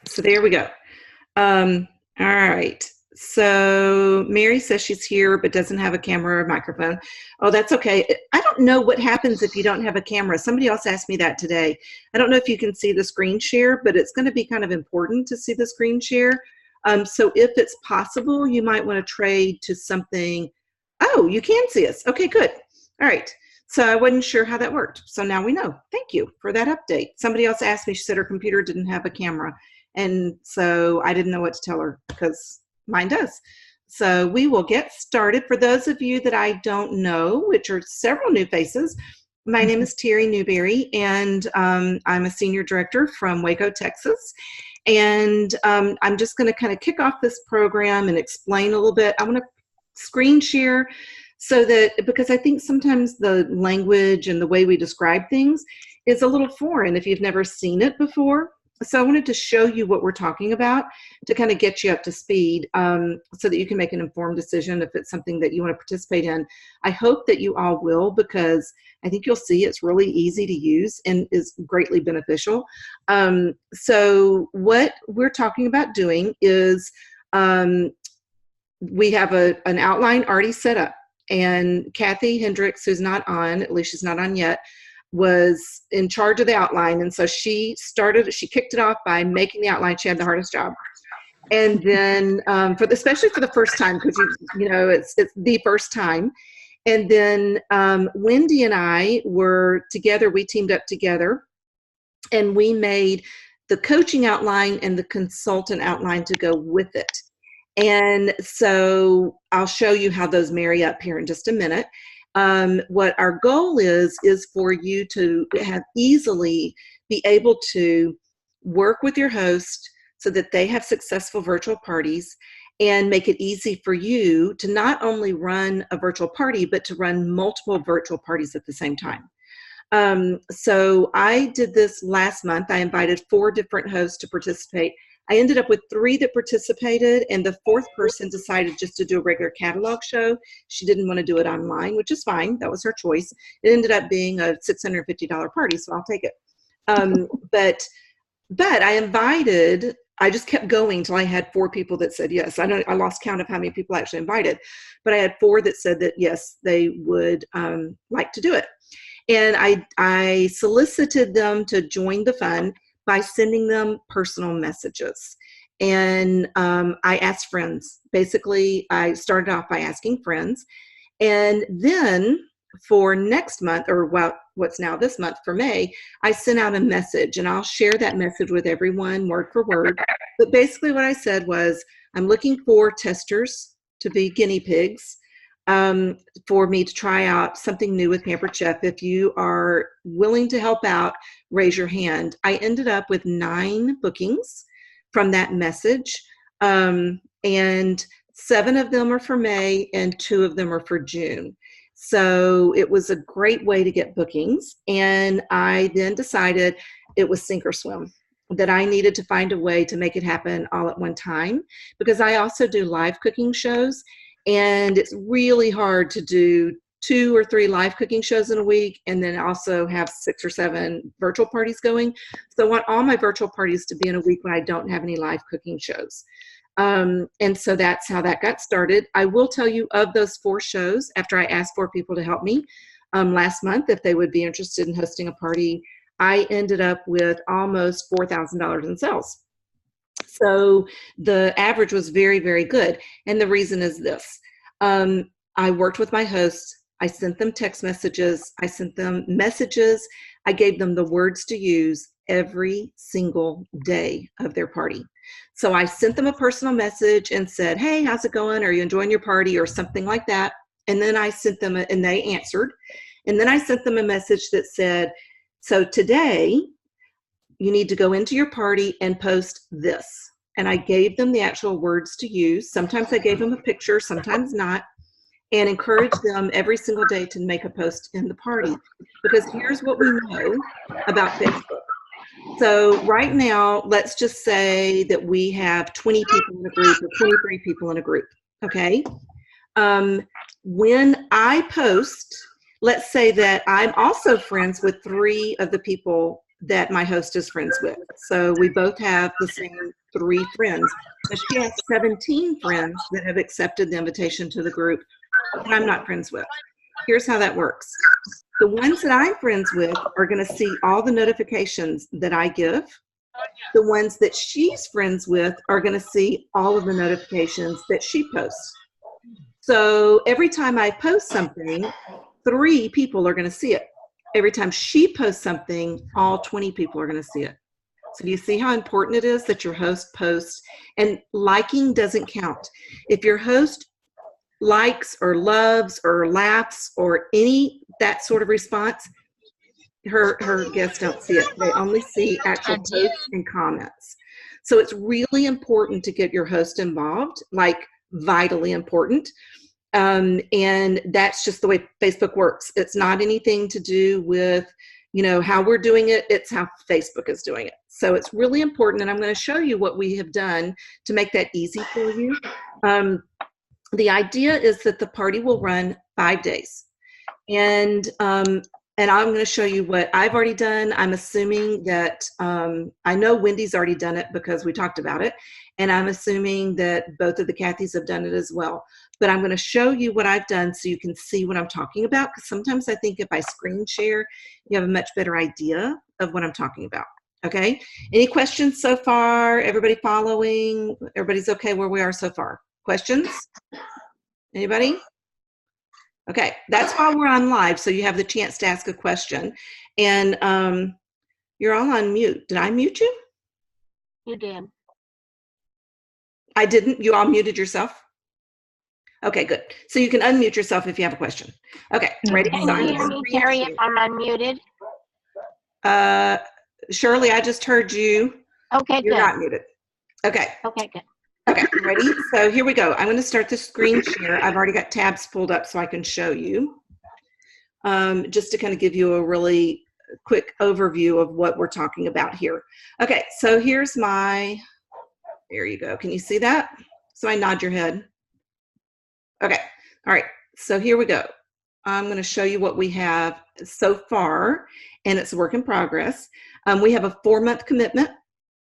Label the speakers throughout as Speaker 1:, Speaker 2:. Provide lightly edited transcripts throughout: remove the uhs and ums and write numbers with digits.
Speaker 1: So there we go. All right. So Mary says she's here but doesn't have a camera or microphone. Oh, that's okay. I don't know what happens if you don't have a camera. Somebody else asked me that today. I don't know if you can see the screen share, but it's going to be kind of important to see the screen share. So if it's possible, you might want to trade to something. Oh, you can see us. Okay, good. All right. So I wasn't sure how that worked. So now we know. Thank you for that update. Somebody else asked me, she said her computer didn't have a camera. And so I didn't know what to tell her because mine does. So we will get started. For those of you that I don't know, which are several new faces, my name is Terry Newberry, and I'm a senior director from Waco, Texas. And I'm just going to kind of kick off this program and explain a little bit. I want to screen share so that, because I think sometimes the language and the way we describe things is a little foreign if you've never seen it before. So I wanted to show you what we're talking about to kind of get you up to speed so that you can make an informed decision if it's something that you want to participate in. I hope that you all will, because I think you'll see it's really easy to use and is greatly beneficial. So what we're talking about doing is we have an outline already set up, and Kathy Hendricks, who's not on, at least she's not on yet, was in charge of the outline. And so she kicked it off by making the outline. She had the hardest job. And then especially for the first time, because it's the first time. And then Wendy and I were together, we teamed up together, and we made the coaching outline and the consultant outline to go with it. And so I'll show you how those marry up here in just a minute. What our goal is for you to have easily be able to work with your host so that they have successful virtual parties, and make it easy for you to not only run a virtual party, but to run multiple virtual parties at the same time. So I did this last month. I invited 4 different hosts to participate. I ended up with 3 that participated, and the 4th person decided just to do a regular catalog show. She didn't want to do it online, which is fine. That was her choice. It ended up being a $650 party, so I'll take it. But I just kept going till I had 4 people that said yes. I lost count of how many people I actually invited, but I had 4 that said that yes, they would like to do it. And I solicited them to join the fun by sending them personal messages. And I asked friends. Basically, I started off by asking friends. And then for next month, or what's now this month for May, I sent out a message, and I'll share that message with everyone word for word. But basically what I said was, I'm looking for testers to be guinea pigs for me to try out something new with Pampered Chef. If you are willing to help out, raise your hand. I ended up with 9 bookings from that message, and 7 of them are for May and 2 of them are for June. So it was a great way to get bookings, and I then decided it was sink or swim, that I needed to find a way to make it happen all at one time, because I also do live cooking shows, and it's really hard to do 2 or 3 live cooking shows in a week and then also have 6 or 7 virtual parties going. So I want all my virtual parties to be in a week when I don't have any live cooking shows. And so that's how that got started. I will tell you, of those 4 shows, after I asked 4 people to help me last month if they would be interested in hosting a party, I ended up with almost $4,000 in sales. So the average was very, very good. And the reason is this. I worked with my hosts. I sent them text messages. I sent them messages. I gave them the words to use every single day of their party. So I sent them a personal message and said, hey, how's it going? Are you enjoying your party, or something like that? And then I sent them, and they answered. And then I sent them a message that said, so today you need to go into your party and post this. And I gave them the actual words to use. Sometimes I gave them a picture, sometimes not, and encouraged them every single day to make a post in the party. Because here's what we know about Facebook. So right now, let's just say that we have 20 people in a group or 23 people in a group, okay? When I post, let's say that I'm also friends with 3 of the people that my host is friends with. So we both have the same 3 friends. But she has 17 friends that have accepted the invitation to the group that I'm not friends with. Here's how that works. The ones that I'm friends with are going to see all the notifications that I give. The ones that she's friends with are going to see all of the notifications that she posts. So every time I post something, 3 people are going to see it. Every time she posts something, all 20 people are going to see it. So do you see how important it is that your host posts? And liking doesn't count. If your host likes or loves or laughs or any that sort of response, her guests don't see it. They only see actual posts and comments. So it's really important to get your host involved, like vitally important. And that's just the way Facebook works. It's not anything to do with, how we're doing it. It's how Facebook is doing it. So it's really important. And I'm going to show you what we have done to make that easy for you. The idea is that the party will run 5 days. And I'm going to show you what I've already done. I'm assuming that I know Wendy's already done it because we talked about it. And I'm assuming that both of the Kathys have done it as well. But I'm going to show you what I've done so you can see what I'm talking about. Because sometimes I think if I screen share, you have a much better idea of what I'm talking about. Okay? Any questions so far? Everybody following? Everybody's okay where we are so far? Questions? Anybody? Okay, that's why we're on live, so you have the chance to ask a question. And you're all on mute. Did I mute you?
Speaker 2: You did.
Speaker 1: I didn't? You all muted yourself? Okay, good. So you can unmute yourself if you have a question. Okay, ready?
Speaker 2: Can you hear me, Terry, if I'm unmuted?
Speaker 1: Shirley, I just heard you.
Speaker 2: Okay,
Speaker 1: You're
Speaker 2: good.
Speaker 1: not muted. Okay.
Speaker 2: Okay, good.
Speaker 1: Okay, ready? So here we go. I'm going to start the screen share. I've already got tabs pulled up so I can show you. Just to kind of give you a really quick overview of what we're talking about here. Okay, so here's my, there you go. Can you see that? So I nod your head. Okay, all right, so here we go. I'm going to show you what we have so far, and it's a work in progress. We have a 4-month commitment,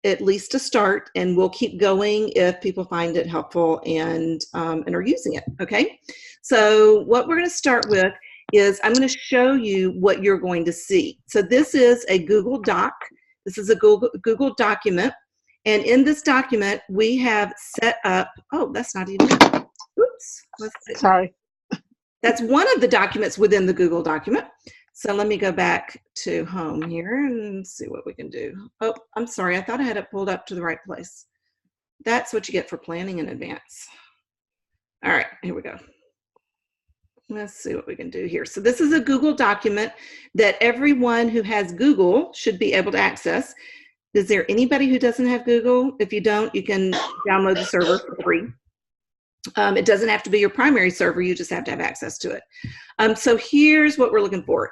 Speaker 1: at least to start, and we'll keep going if people find it helpful and are using it, okay? So what we're going to start with is I'm going to show you what you're going to see. So this is a Google Doc. This is a Google document, and in this document, we have set up, oh, that's not even, oops, let's see.
Speaker 3: Sorry.
Speaker 1: That's one of the documents within the Google document. So let me go back to home here and see what we can do. Oh, I'm sorry. I thought I had it pulled up to the right place. That's what you get for planning in advance. All right, here we go. Let's see what we can do here. So this is a Google document that everyone who has Google should be able to access. Is there anybody who doesn't have Google? If you don't, you can download the server for free. It doesn't have to be your primary server. You just have to have access to it. So here's what we're looking for.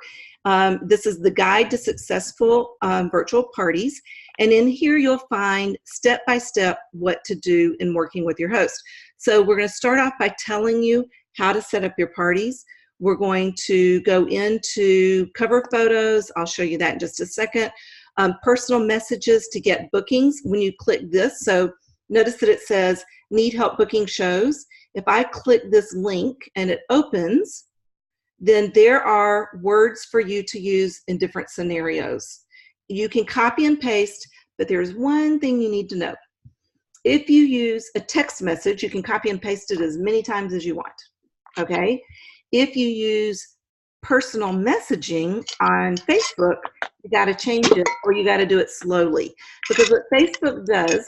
Speaker 1: This is the Guide to Successful Virtual Parties. And in here, you'll find step-by-step what to do in working with your host. So we're going to start off by telling you how to set up your parties. We're going to go into cover photos. I'll show you that in just a second. Personal messages to get bookings when you click this. So notice that it says, need help booking shows. If I click this link and it opens, then there are words for you to use in different scenarios. You can copy and paste, but there's one thing you need to know. If you use a text message, you can copy and paste it as many times as you want, okay? If you use personal messaging on Facebook, you gotta change it or you gotta do it slowly. Because what Facebook does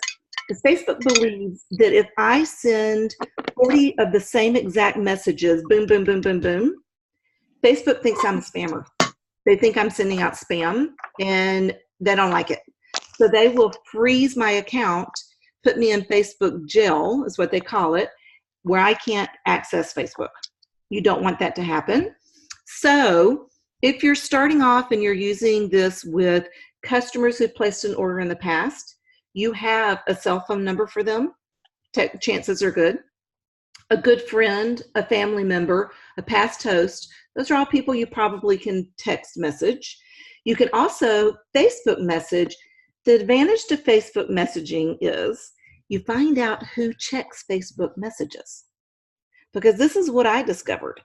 Speaker 1: is Facebook believes that if I send 40 of the same exact messages, boom, boom, boom, boom, boom, Facebook thinks I'm a spammer. They think I'm sending out spam, and they don't like it. So they will freeze my account, put me in Facebook jail, is what they call it, where I can't access Facebook. You don't want that to happen. So if you're starting off and you're using this with customers who've placed an order in the past, you have a cell phone number for them, chances are good. A good friend, a family member, a past host, those are all people you probably can text message. You can also Facebook message. The advantage to Facebook messaging is you find out who checks Facebook messages. Because this is what I discovered.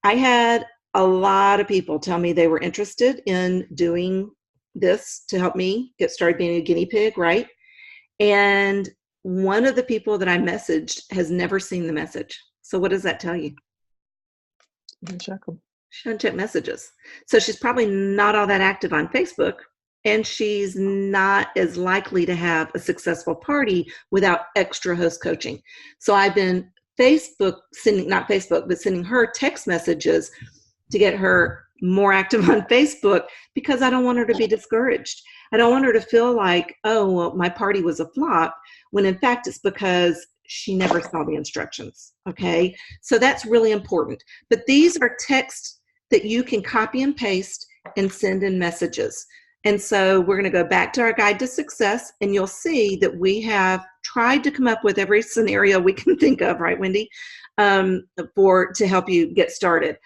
Speaker 1: I had a lot of people tell me they were interested in doing this to help me get started being a guinea pig, right? And one of the people that I messaged has never seen the message. So what does that tell you?
Speaker 3: Check them.
Speaker 1: She doesn't check messages. So she's probably not all that active on Facebook, and she's not as likely to have a successful party without extra host coaching. So I've been sending her text messages to get her more active on Facebook, because I don't want her to be discouraged. I don't want her to feel like, oh, well, my party was a flop, when in fact it's because she never saw the instructions. Okay, so that's really important. But these are texts that you can copy and paste and send in messages. And so we're going to go back to our guide to success, and you'll see that we have tried to come up with every scenario we can think of, right, Wendy, to help you get started.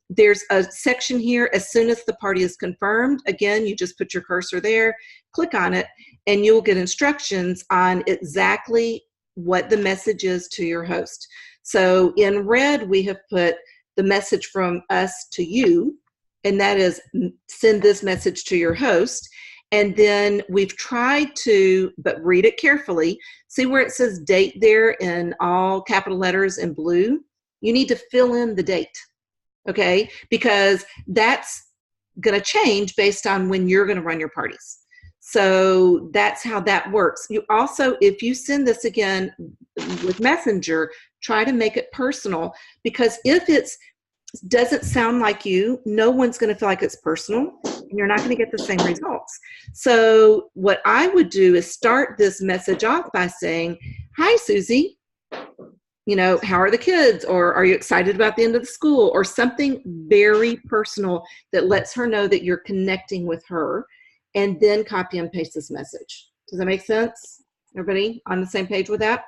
Speaker 1: There's a section here, as soon as the party is confirmed. Again, you just put your cursor there, click on it, and you'll get instructions on exactly what the message is to your host. So in red, we have put the message from us to you, and that is send this message to your host. And then we've tried to, but read it carefully, see where it says date there in all capital letters in blue? You need to fill in the date, okay? Because that's gonna change based on when you're gonna run your parties. So that's how that works. You also, if you send this again with Messenger, try to make it personal, because if it doesn't sound like you, no one's going to feel like it's personal, and you're not going to get the same results. So what I would do is start this message off by saying, hi, Susie, how are the kids? Or are you excited about the end of the school? Or something very personal that lets her know that you're connecting with her, and then copy and paste this message. Does that make sense? Everybody on the same page with that?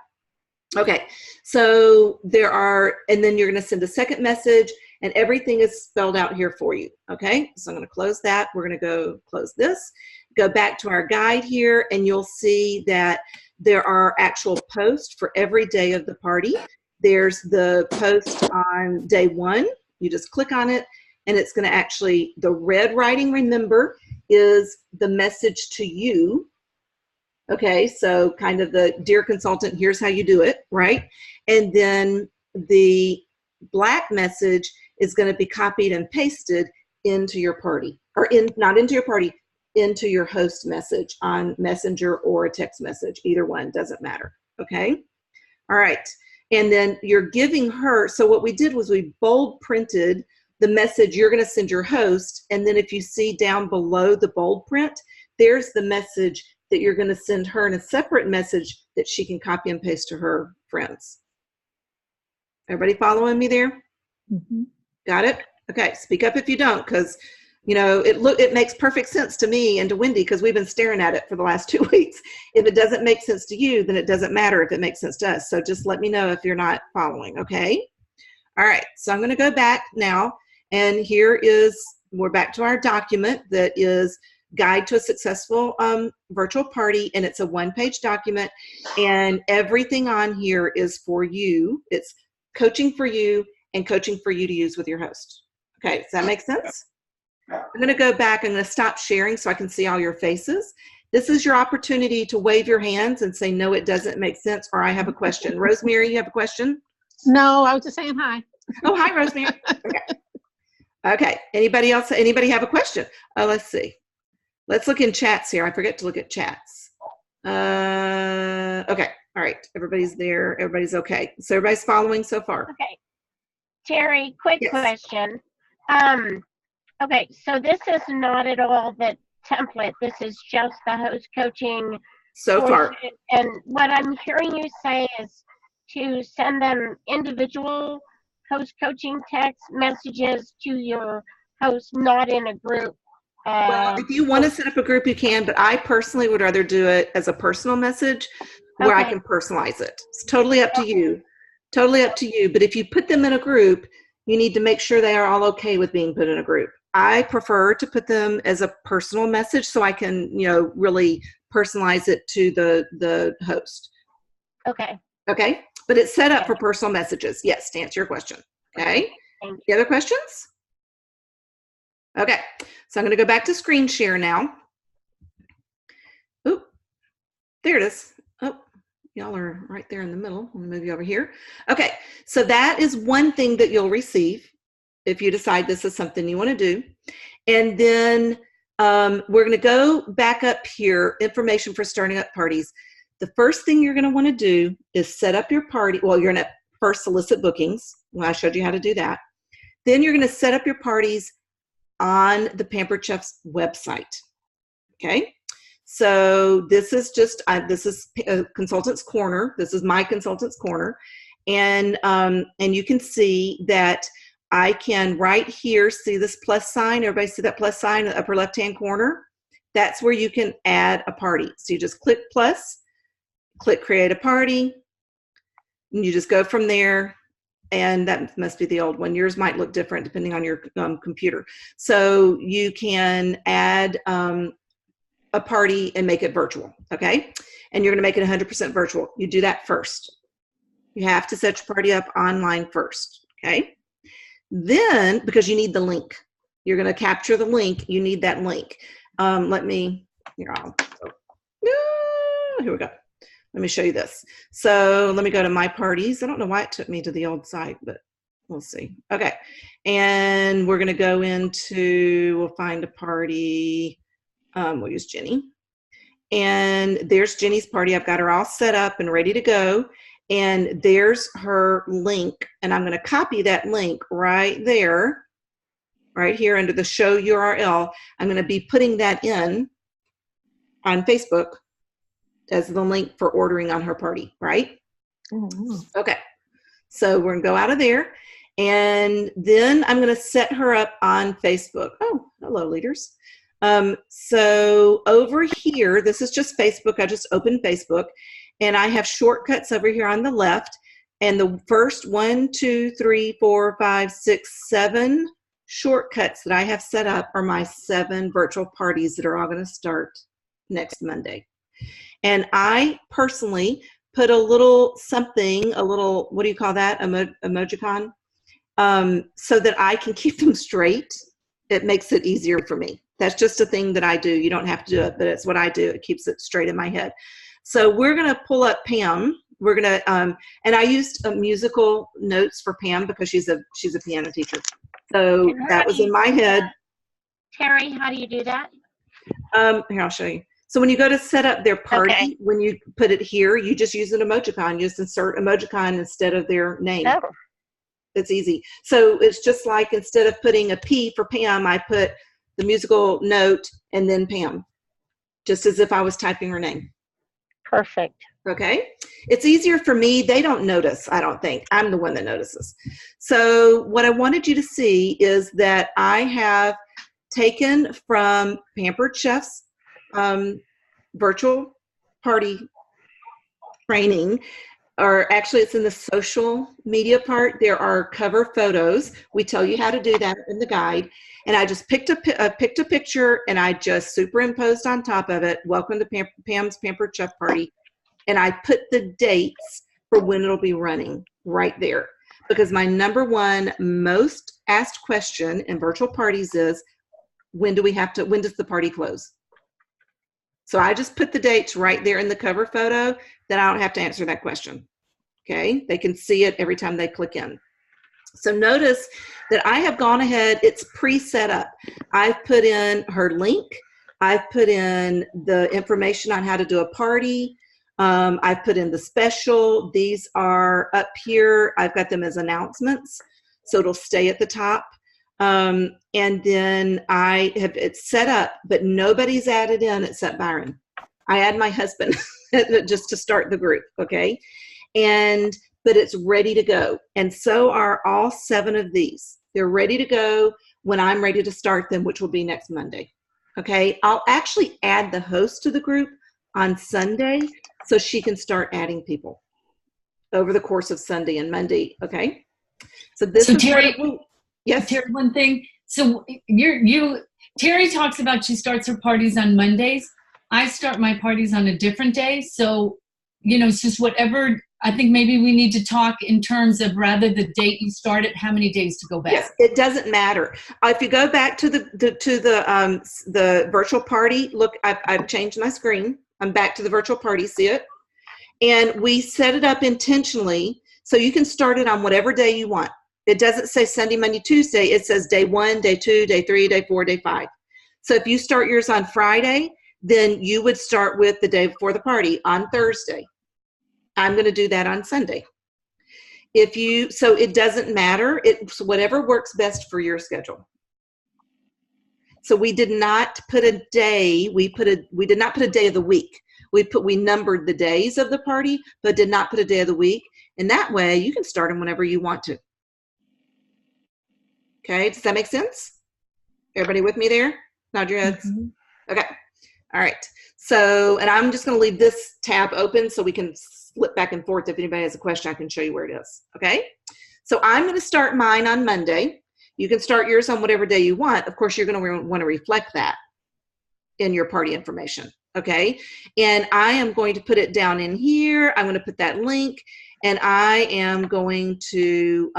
Speaker 1: Okay, so and then you're going to send a second message, and everything is spelled out here for you. Okay, so I'm going to close that. We're going to go close this, go back to our guide here, and you'll see that there are actual posts for every day of the party. There's the post on day 1. You just click on it, and it's going to actually, the red writing, remember, is the message to you. Okay, so kind of the dear consultant, here's how you do it, right? And then the black message is going to be copied and pasted into your party, or not into your party, into your host message on Messenger or a text message. Either one, doesn't matter. Okay, all right. And then you're giving her, so what we did was we bold printed the message you're going to send your host, and then if you see down below the bold print, there's the message that you're going to send her in a separate message that she can copy and paste to her friends. Everybody following me there?
Speaker 3: Mm-hmm.
Speaker 1: Got it? Okay, speak up if you don't, because it makes perfect sense to me and to Wendy, because we've been staring at it for the last 2 weeks. If it doesn't make sense to you, then it doesn't matter if it makes sense to us. So just let me know if you're not following, okay? All right, so I'm going to go back now, and we're back to our document that is Guide to a Successful Virtual Party, and it's a 1-page document, and everything on here is for you. It's coaching for you and coaching for you to use with your host. Okay, does that make sense? I'm going to go back. I'm going to stop sharing so I can see all your faces. This is your opportunity to wave your hands and say, no, it doesn't make sense, or I have a question. Rosemary, you have a question?
Speaker 2: No, I was just saying hi.
Speaker 1: Oh, hi, Rosemary. Okay. Okay, anybody else? Anybody have a question? Let's see. Let's look in chats here. I forget to look at chats. Okay, all right. Everybody's there. Everybody's okay. So everybody's following so far.
Speaker 2: Okay. Terry, quick
Speaker 1: Yes.
Speaker 2: question. Okay, so this is not at all the template. This is just the host coaching
Speaker 1: So far.
Speaker 2: portion. And what I'm hearing you say is to send them individual host coaching text messages to your host, not in a group.
Speaker 1: Well, if you want to set up a group, you can, but I personally would rather do it as a personal message where I
Speaker 2: Okay.
Speaker 1: can personalize it. It's totally up to you. Totally up to you. But if you put them in a group, you need to make sure they are all okay with being put in a group. I prefer to put them as a personal message so I can, really personalize it to the host.
Speaker 2: Okay.
Speaker 1: Okay. But it's set up
Speaker 2: Okay.
Speaker 1: for personal messages. Yes, to answer your question. Okay.
Speaker 2: Thank
Speaker 1: Any other questions? Okay. So I'm going to go back to screen share now. Oop. There it is. Oh, y'all are right there in the middle. Let me move you over here. Okay. So that is one thing that you'll receive if you decide this is something you want to do. And then we're going to go back up here, information for starting up parties. The first thing you're going to want to do is set up your party. Well, you're going to first solicit bookings. Well, I showed you how to do that. Then you're going to set up your parties on the Pampered Chef's website. Okay. So this is just, this is Consultant's Corner. This is my Consultant's Corner. And you can see that I can right here see this plus sign. Everybody see that plus sign in the upper left-hand corner? That's where you can add a party. So you just click plus, click create a party, and you just go from there. And that must be the old one. Yours might look different depending on your computer. So you can add a party and make it virtual, okay? And you're gonna make it 100% virtual. You do that first. You have to set your party up online first, okay? Then, because you need the link, you're gonna capture the link, you need that link. Here we go. Let me show you this. So let me go to my parties. I don't know why it took me to the old site, but we'll see. Okay, and we're gonna go into, we'll find a party. We'll use Jenny. And there's Jenny's party. I've got her all set up and ready to go. And there's her link. And I'm going to copy that link right there, right here under the show URL. I'm going to be putting that in on Facebook as the link for ordering on her party, right?
Speaker 3: Mm-hmm.
Speaker 1: Okay. So we're going to go out of there. And then I'm going to set her up on Facebook. Oh, hello, leaders. So over here, this is just Facebook. I just opened Facebook and I have shortcuts over here on the left. And the first 1, 2, 3, 4, 5, 6, 7 shortcuts that I have set up are my 7 virtual parties that are all going to start next Monday. And I personally put a little something, what do you call that? Emojicon, so that I can keep them straight. It makes it easier for me. That's just a thing that I do. You don't have to do it, but it's what I do. It keeps it straight in my head. So we're going to pull up Pam. We're going to, and I used musical notes for Pam because she's a piano teacher. So that was in my head.
Speaker 2: Terry, how do you do that?
Speaker 1: Here, I'll show you. So when you go to set up their party,
Speaker 2: Okay.
Speaker 1: when you put it here, you just use an emojicon. You just insert emojicon instead of their name.
Speaker 2: Oh,
Speaker 1: It's easy. So it's just like instead of putting a P for Pam, I put the musical note and then Pam, just as if I was typing her name.
Speaker 2: perfect.
Speaker 1: Okay. It's easier for me. They don't notice, I don't think. I'm the one that notices. So what I wanted you to see is that I have taken from Pampered Chef's virtual party training, or actually it's in the social media part. There are cover photos. We tell you how to do that in the guide. And I just picked a picture and I just superimposed on top of it, welcome to Pam's Pampered Chef Party. And I put the dates for when it'll be running right there. Because my number one most asked question in virtual parties is, when does the party close? So I just put the dates right there in the cover photo, then I don't have to answer that question. Okay, they can see it every time they click in. So notice that I have gone ahead, it's pre-set up. I've put in her link. I've put in the information on how to do a party. I've put in the special. These are up here. I've got them as announcements, so it'll stay at the top. And then I have it set up, but nobody's added in except Byron. I add my husband just to start the group, okay? But it's ready to go. And so are all 7 of these. They're ready to go when I'm ready to start them, which will be next Monday, okay? I'll actually add the host to the group on Sunday so she can start adding people over the course of Sunday and Monday, okay? So this is
Speaker 4: Terry,
Speaker 1: yes.
Speaker 4: Terry, one thing, So Terry talks about she starts her parties on Mondays. I start my parties on a different day. So, it's just whatever. I think maybe we need to talk in terms of rather the date you start it, how many days to go back.
Speaker 1: Yes, it doesn't matter. If you go back to the virtual party, look, I've changed my screen. I'm back to the virtual party. See it? And we set it up intentionally so you can start it on whatever day you want. It doesn't say Sunday, Monday, Tuesday. It says day 1, day 2, day 3, day 4, day 5. So if you start yours on Friday, then you would start with the day before the party on Thursday. I'm going to do that on Sunday. So it doesn't matter. It's whatever works best for your schedule. So we did not put a day. We did not put a day of the week. We numbered the days of the party, but did not put a day of the week. And that way you can start them whenever you want to. Okay. Does that make sense? Everybody with me there? Nod your heads.
Speaker 3: Mm-hmm.
Speaker 1: Okay. All right. So, and I'm just going to leave this tab open so we can flip back and forth. If anybody has a question, I can show you where it is. Okay. So I'm going to start mine on Monday. You can start yours on whatever day you want. Of course, you're going to want to reflect that in your party information. Okay. And I am going to put it down in here. I'm going to put that link, and I am going to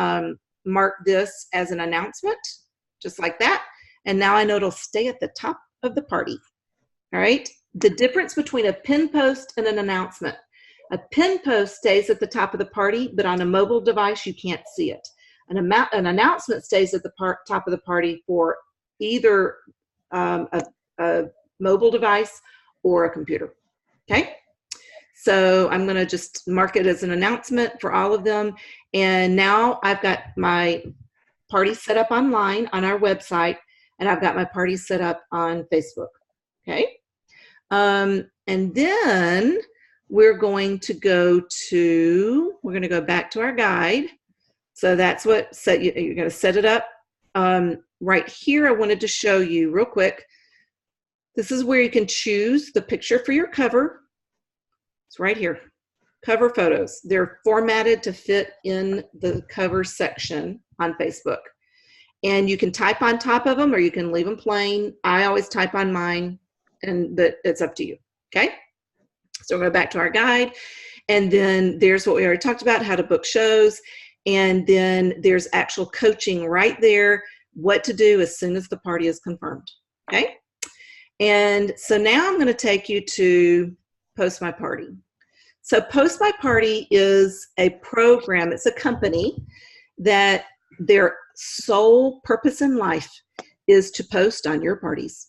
Speaker 1: mark this as an announcement, just like that. And now I know it'll stay at the top of the party. All right. The difference between a pin post and an announcement. A pin post stays at the top of the party, but on a mobile device, you can't see it. An announcement stays at the top of the party for either a mobile device or a computer. Okay. So I'm going to just mark it as an announcement for all of them. And now I've got my party set up online on our website, and I've got my party set up on Facebook. Okay. And then we're going to go back to our guide. So that's what you're going to set it up. Right here, I wanted to show you real quick. This is where you can choose the picture for your cover. It's right here. Cover photos. They're formatted to fit in the cover section on Facebook. And you can type on top of them, or you can leave them plain. I always type on mine, but it's up to you. Okay. So we're going back to our guide. And then there's what we already talked about, how to book shows. And then there's actual coaching right there, what to do as soon as the party is confirmed. Okay. And so now I'm going to take you to Post My Party. So Post My Party is a program. It's a company that their sole purpose in life is to post on your parties,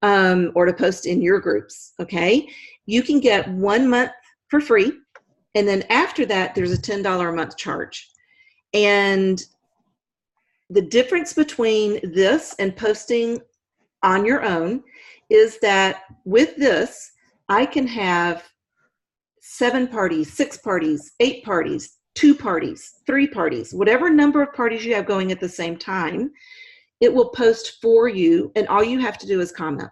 Speaker 1: or to post in your groups. Okay. You can get 1 month for free. And then after that, there's a $10 a month charge. And the difference between this and posting on your own is that with this, I can have 7 parties, 6 parties, 8 parties, 2 parties, 3 parties, whatever number of parties you have going at the same time. It will post for you, and all you have to do is comment.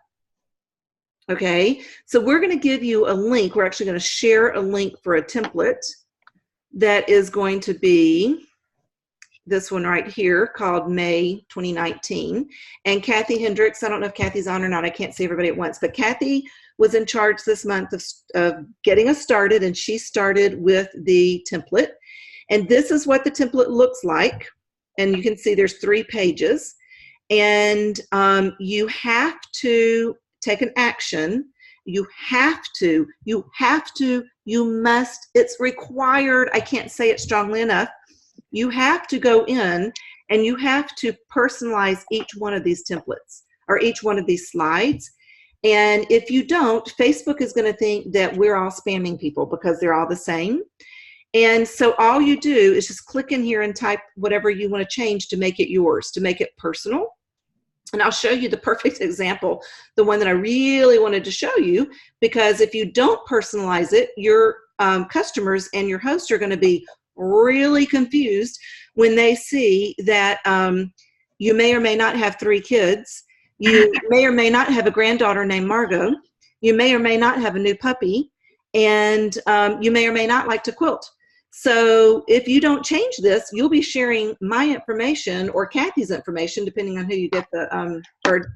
Speaker 1: Okay, so we're going to give you a link. We're actually going to share a link for a template that is going to be this one right here, called May 2019. And Kathy Hendricks, I don't know if Kathy's on or not. I can't see everybody at once, but Kathy was in charge this month of getting us started, and she started with the template. And this is what the template looks like. And you can see there's 3 pages. And you have to take an action. You must, it's required. I can't say it strongly enough. You have to go in and you have to personalize each one of these templates or each one of these slides. And if you don't, Facebook is going to think that we're all spamming people because they're all the same. And so all you do is just click in here and type whatever you want to change to make it yours, to make it personal. And I'll show you the perfect example, the one that I really wanted to show you, because if you don't personalize it, your customers and your hosts are going to be really confused when they see that you may or may not have 3 kids. You may or may not have a granddaughter named Margot. You may or may not have a new puppy. And you may or may not like to quilt. So if you don't change this, you'll be sharing my information or Kathy's information, depending on who you get the,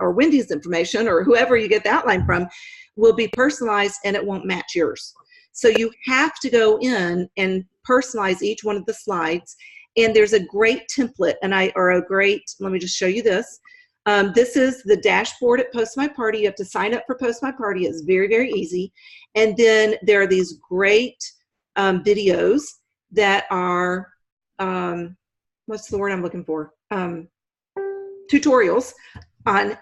Speaker 1: or Wendy's information, or whoever you get the outline from, will be personalized and it won't match yours. So you have to go in and personalize each one of the slides. And there's a great template, let me just show you this. This is the dashboard at Post My Party. You have to sign up for Post My Party. It's very, very easy. And then there are these great videos that are, what's the word I'm looking for? Tutorials on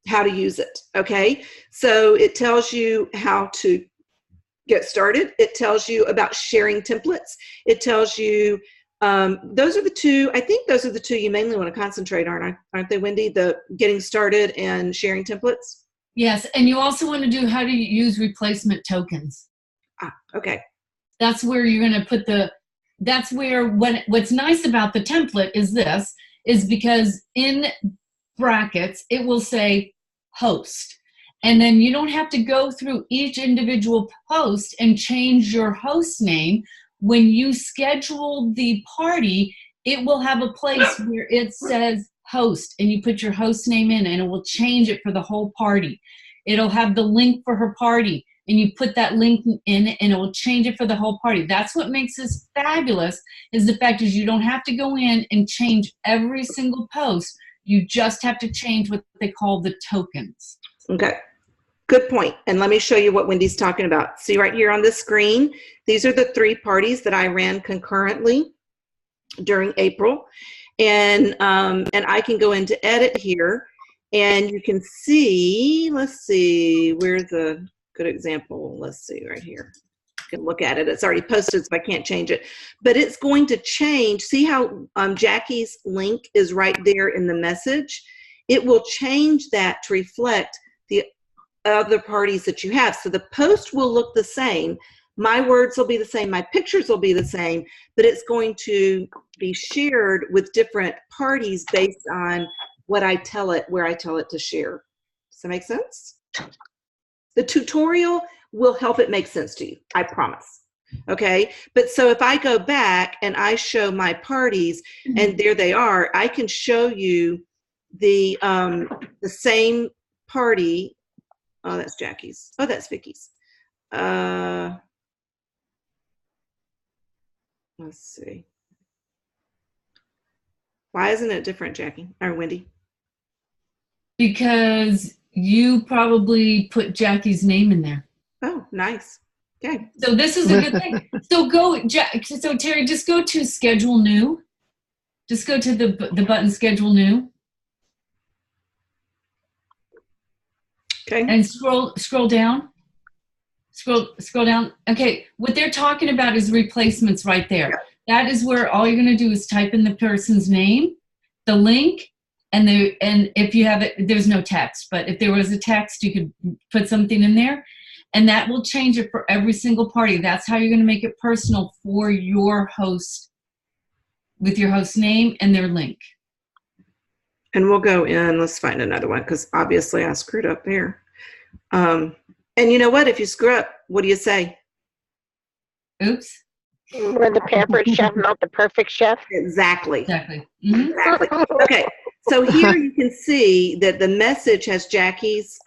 Speaker 1: how to use it, okay? So it tells you how to get started. It tells you about sharing templates. It tells you, those are the two, I think those are the two you mainly want to concentrate on, aren't they, Wendy? The getting started and sharing templates?
Speaker 4: Yes, and you also want to do how to use replacement tokens.
Speaker 1: Okay.
Speaker 4: That's where you're going to put that's where, what's nice about the template is because in brackets, it will say host. And then you don't have to go through each individual post and change your host name. When you schedule the party, it will have a place where it says host, and you put your host name in, and it will change it for the whole party. It'll have the link for her party, and you put that link in, and it will change it for the whole party. That's what makes this fabulous, is the fact is you don't have to go in and change every single post. You just have to change what they call the tokens.
Speaker 1: Okay. Good point. And let me show you what Wendy's talking about. See right here on the screen, these are the 3 parties that I ran concurrently during April. And I can go into edit here, and you can see, let's see, where's a good example? Let's see right here. You can look at it. It's already posted, so I can't change it. But it's going to change. See how Jackie's link is right there in the message? It will change that to reflect the other parties that you have. So the post will look the same. My words will be the same. My pictures will be the same, but it's going to be shared with different parties based on what I tell it, where I tell it to share. Does that make sense? The tutorial will help it make sense to you, I promise. Okay, but so if I go back and I show my parties, and there they are, I can show you the same party. Oh, that's Jackie's. Oh, that's Vicky's. Let's see. Why isn't it different, Jackie or Wendy?
Speaker 4: Because you probably put Jackie's name in there.
Speaker 1: Oh, nice. Okay.
Speaker 4: So this is a good thing. So Terry, just go to schedule new. Just go to the button schedule new.
Speaker 1: Okay.
Speaker 4: And scroll down. Scroll down. Okay, what they're talking about is replacements right there. Yeah. That is where all you're going to do is type in the person's name, the link, and if you have it, there's no text. But if there was a text, you could put something in there, and that will change it for every single party. That's how you're going to make it personal for your host, with your host name and their link.
Speaker 1: And we'll go in, let's find another one, because obviously I screwed up there. And you know what? If you screw up, what do you say?
Speaker 4: Oops.
Speaker 2: We're the pampered chef, not the perfect chef.
Speaker 1: Exactly.
Speaker 4: Exactly. Mm-hmm.
Speaker 1: Exactly. Okay, so here you can see that the message has Jackie's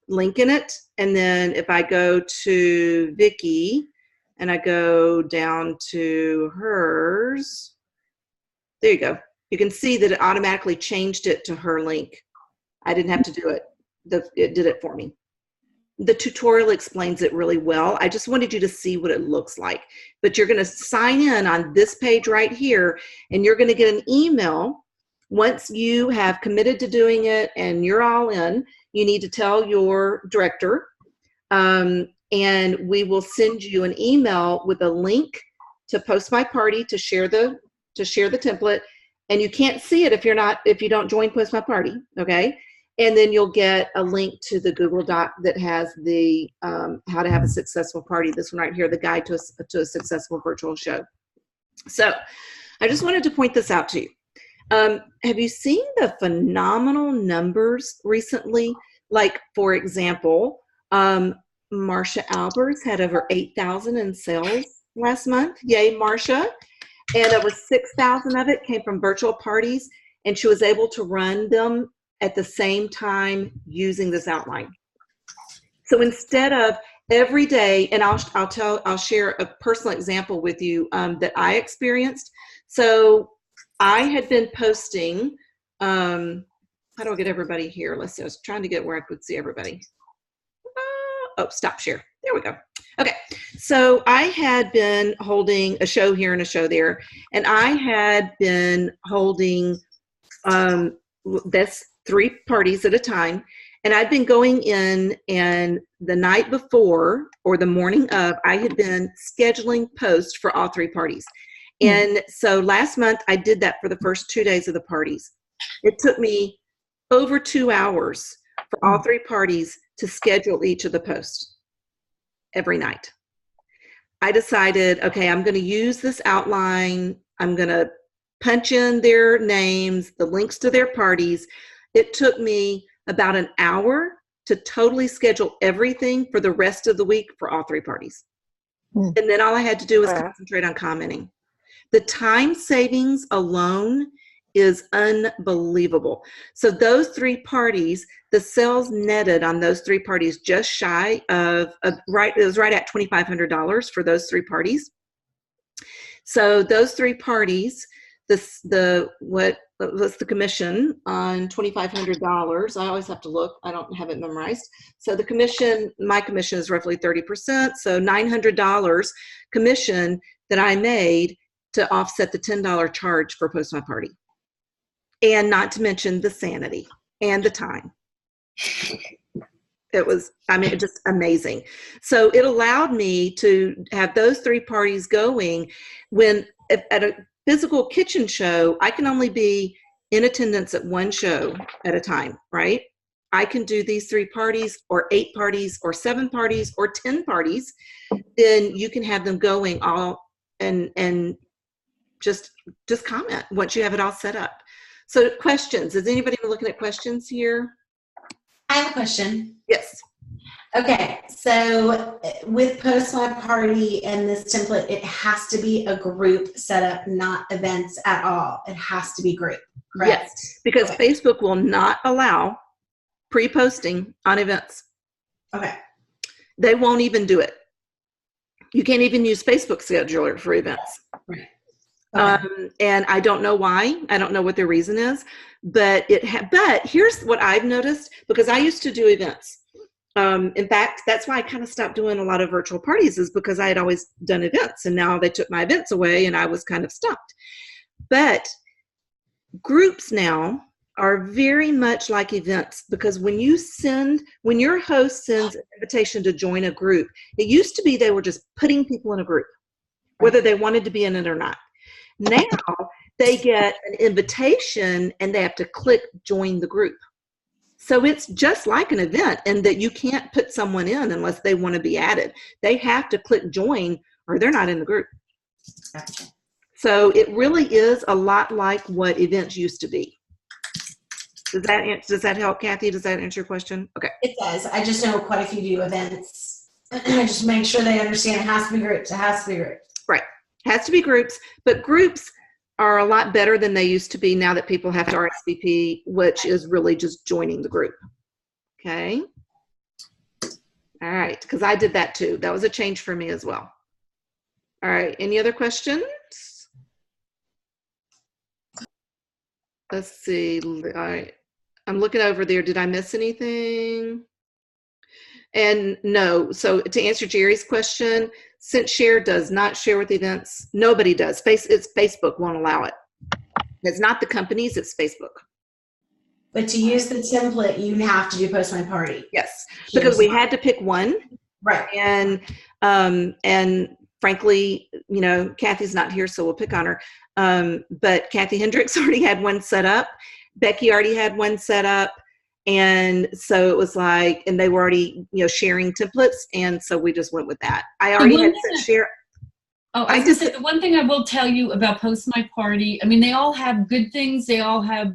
Speaker 1: link in it. And then if I go to Vicki and I go down to hers, there you go. You can see that it automatically changed it to her link. I didn't have to do it. It did it for me. The tutorial explains it really well. I just wanted you to see what it looks like. But you're going to sign in on this page right here, and you're going to get an email. Once you have committed to doing it and you're all in, you need to tell your director, and we will send you an email with a link to Post My Party to share the template. And you can't see it if you don't join Post My Party, okay? And then you'll get a link to the Google Doc that has the how to have a successful party. This one right here, the guide to a successful virtual show. So I just wanted to point this out to you. Have you seen the phenomenal numbers recently? Like, for example, Marsha Alberts had over 8,000 in sales last month. Yay, Marcia. And over 6,000 of it came from virtual parties, and she was able to run them at the same time using this outline. So instead of every day, and I'll share a personal example with you that I experienced. So I had been posting, how do I get everybody here? Let's see, I was trying to get where I could see everybody. Oh, stop share. There we go. Okay, so I had been holding a show here and a show there, and I had been holding that's 3 parties at a time, and I'd been going in, and the night before or the morning of, I had been scheduling posts for all 3 parties. And so last month I did that for the first 2 days of the parties. It took me over 2 hours for all 3 parties to schedule each of the posts every night. I decided, okay, I'm going to use this outline. I'm going to punch in their names, the links to their parties. It took me about an hour to totally schedule everything for the rest of the week for all 3 parties. And then all I had to do was concentrate on commenting. The time savings alone is unbelievable. So those 3 parties, the sales netted on those 3 parties just shy of it was right at $2,500 for those 3 parties. So those 3 parties, what was the commission on $2,500? I always have to look. I don't have it memorized. So the commission, my commission is roughly 30%. So $900 commission that I made to offset the $10 charge for Post My Party. And not to mention the sanity and the time. It was, I mean, just amazing. So it allowed me to have those 3 parties going when at a physical kitchen show, I can only be in attendance at 1 show at a time, right? I can do these 3 parties or 8 parties or 7 parties or 10 parties. Then you can have them going all and just comment once you have it all set up. So questions, is anybody looking at questions here?
Speaker 5: I have a question.
Speaker 1: Yes.
Speaker 5: Okay, so with Post My Party and this template, it has to be a group setup, not events at all. It has to be group, correct?
Speaker 1: Yes, because
Speaker 5: Okay.
Speaker 1: Facebook will not allow pre-posting on events.
Speaker 5: Okay.
Speaker 1: They won't even do it. You can't even use Facebook Scheduler for events.
Speaker 5: Right. Okay.
Speaker 1: And I don't know why. I don't know what their reason is, but but here's what I've noticed, because I used to do events. In fact, that's why I kind of stopped doing a lot of virtual parties, is because I had always done events, and now they took my events away and I was kind of stumped. But groups now are very much like events, because when your host sends an invitation to join a group, it used to be they were just putting people in a group, whether they wanted to be in it or not. Now they get an invitation and they have to click join the group. So it's just like an event, in that you can't put someone in unless they want to be added. They have to click join or they're not in the group.
Speaker 5: Gotcha.
Speaker 1: So it really is a lot like what events used to be. Does that help, Kathy? Does that answer your question? Okay.
Speaker 5: It does. I just know quite a few do events. I just make sure they understand it has to be groups. It has to be groups.
Speaker 1: Right. Has to be groups, but groups are a lot better than they used to be now that people have to RSVP, which is really just joining the group. Okay. All right. Because I did that too. That was a change for me as well. All right. Any other questions? Let's see. All right. I'm looking over there. Did I miss anything? And no. So to answer Jerry's question, since Share does not share with events, nobody does. It's Facebook won't allow it. It's not the companies, it's Facebook.
Speaker 5: But to use the template, you have to do Post My Party.
Speaker 1: Yes, because we had to pick one.
Speaker 5: Right.
Speaker 1: And frankly, you know, Kathy's not here, so we'll pick on her. But Kathy Hendricks already had one set up. Becky already had one set up. And so it was like, and they were already, you know, sharing templates. And so we just went with that. I already had set share.
Speaker 4: Oh, I was going to say, the one thing I will tell you about Post My Party, I mean, they all have good things. They all have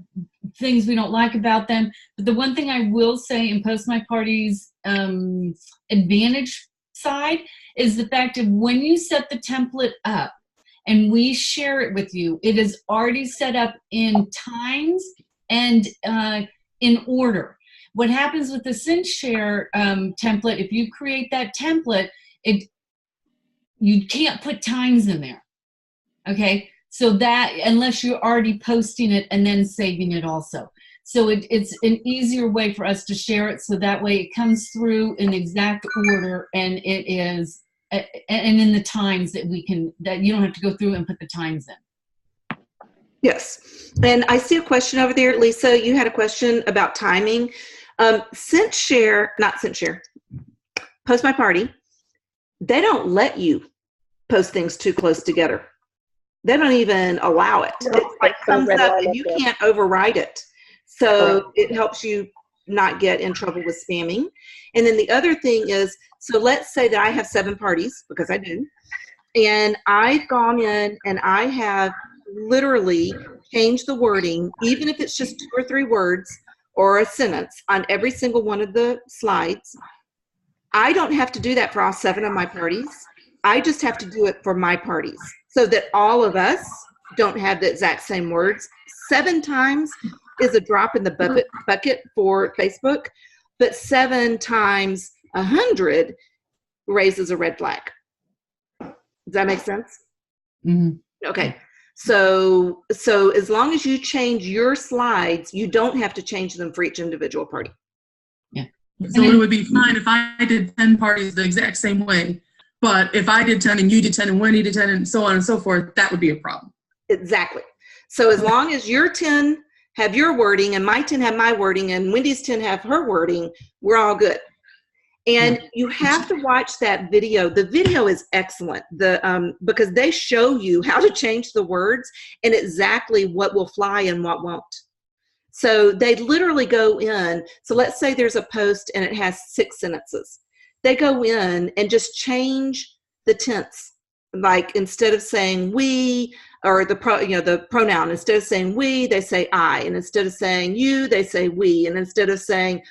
Speaker 4: things we don't like about them. But the one thing I will say in Post My Party's advantage side is the fact of when you set the template up and we share it with you, it is already set up in times and in order. What happens with the SendShare template, if you create that template, you can't put times in there, okay? So that, unless you're already posting it and then saving it also. So it's an easier way for us to share it, so that way it comes through in exact order, and it is, and in the times that you don't have to go through and put the times in.
Speaker 1: Yes. And I see a question over there. Lisa, you had a question about timing. SendShare, not SendShare, Post My Party, they don't let you post things too close together. They don't even allow it.
Speaker 2: No,
Speaker 1: It's like
Speaker 2: they
Speaker 1: thumbs
Speaker 2: red
Speaker 1: up
Speaker 2: line
Speaker 1: and
Speaker 2: it
Speaker 1: you
Speaker 2: there.
Speaker 1: can't override it. So it helps you not get in trouble with spamming. And then the other thing is, so let's say that I have 7 parties, because I do, and I've gone in and I have literally changed the wording, even if it's just 2 or 3 words or a sentence on every single one of the slides. I don't have to do that for all 7 of my parties. I just have to do it for my parties, so that all of us don't have the exact same words. 7 times is a drop in the bucket for Facebook, but 7 times 100 raises a red flag. Does that make sense?
Speaker 4: Mm-hmm.
Speaker 1: Okay. So as long as you change your slides, you don't have to change them for each individual party.
Speaker 4: Yeah.
Speaker 6: So it would be fine if I did 10 parties the exact same way, but if I did 10 and you did 10 and Wendy did 10 and so on and so forth, that would be a problem.
Speaker 1: Exactly. So as long as your 10 have your wording and my 10 have my wording and Wendy's 10 have her wording, we're all good. And you have to watch that video. The video is excellent because they show you how to change the words and exactly what will fly and what won't. So they literally go in. So let's say there's a post and it has 6 sentences. They go in and just change the tense. Like instead of saying we, or the pronoun, instead of saying we, they say I, and instead of saying you, they say we, and instead of saying,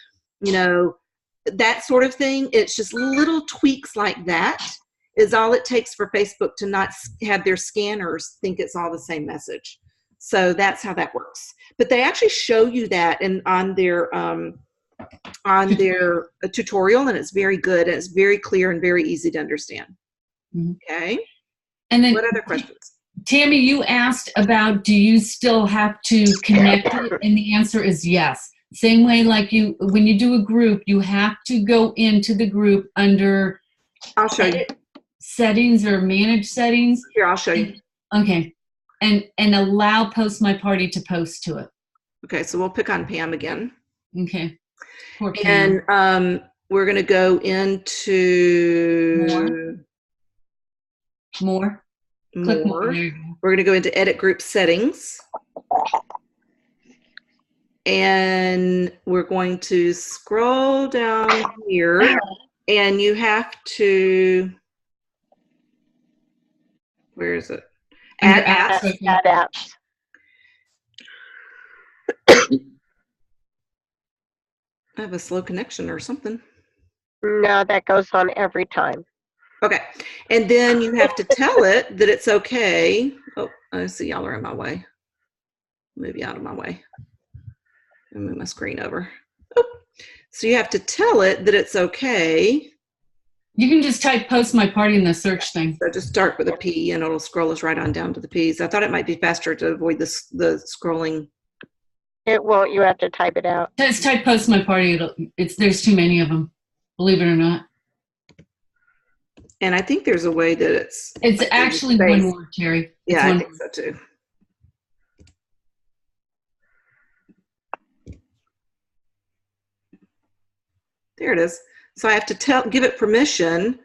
Speaker 1: that sort of thing, it's just little tweaks like that is all it takes for Facebook to not have their scanners think it's all the same message. So that's how that works. But they actually show you that on their tutorial, and it's very good, and it's very clear and very easy to understand.
Speaker 4: Mm-hmm.
Speaker 1: Okay.
Speaker 4: And then
Speaker 1: what other questions?
Speaker 4: Tammy, you asked about, do you still have to connect it? And the answer is yes. Same way like when you do a group, you have to go into the group under
Speaker 1: I'll show you.
Speaker 4: Settings or manage settings.
Speaker 1: Here, I'll show you.
Speaker 4: Okay. And allow Post My Party to post to it.
Speaker 1: Okay, so we'll pick on Pam again.
Speaker 4: Okay. Poor Pam.
Speaker 1: And we're going to go into
Speaker 4: more. Click more.
Speaker 1: We're going to go into edit group settings. And we're going to scroll down here, and you have to, where is it? Add apps.
Speaker 2: Add apps.
Speaker 1: I have a slow connection or something.
Speaker 2: No, that goes on every time.
Speaker 1: Okay. And then you have to tell it that it's okay. Oh, I see y'all are in my way. Move you out of my way. And move my screen over. Oh. So you have to tell it that it's okay.
Speaker 4: You can just type Post My Party in the search thing.
Speaker 1: So just start with a P and it'll scroll us right on down to the P's. I thought it might be faster to avoid the scrolling.
Speaker 2: It won't. You have to type it out.
Speaker 4: Just type Post My Party. There's too many of them, believe it or not.
Speaker 1: And I think there's a way that it's
Speaker 4: like actually one word, Terry.
Speaker 1: Yeah, I think so too. There it is. So I have to give it permission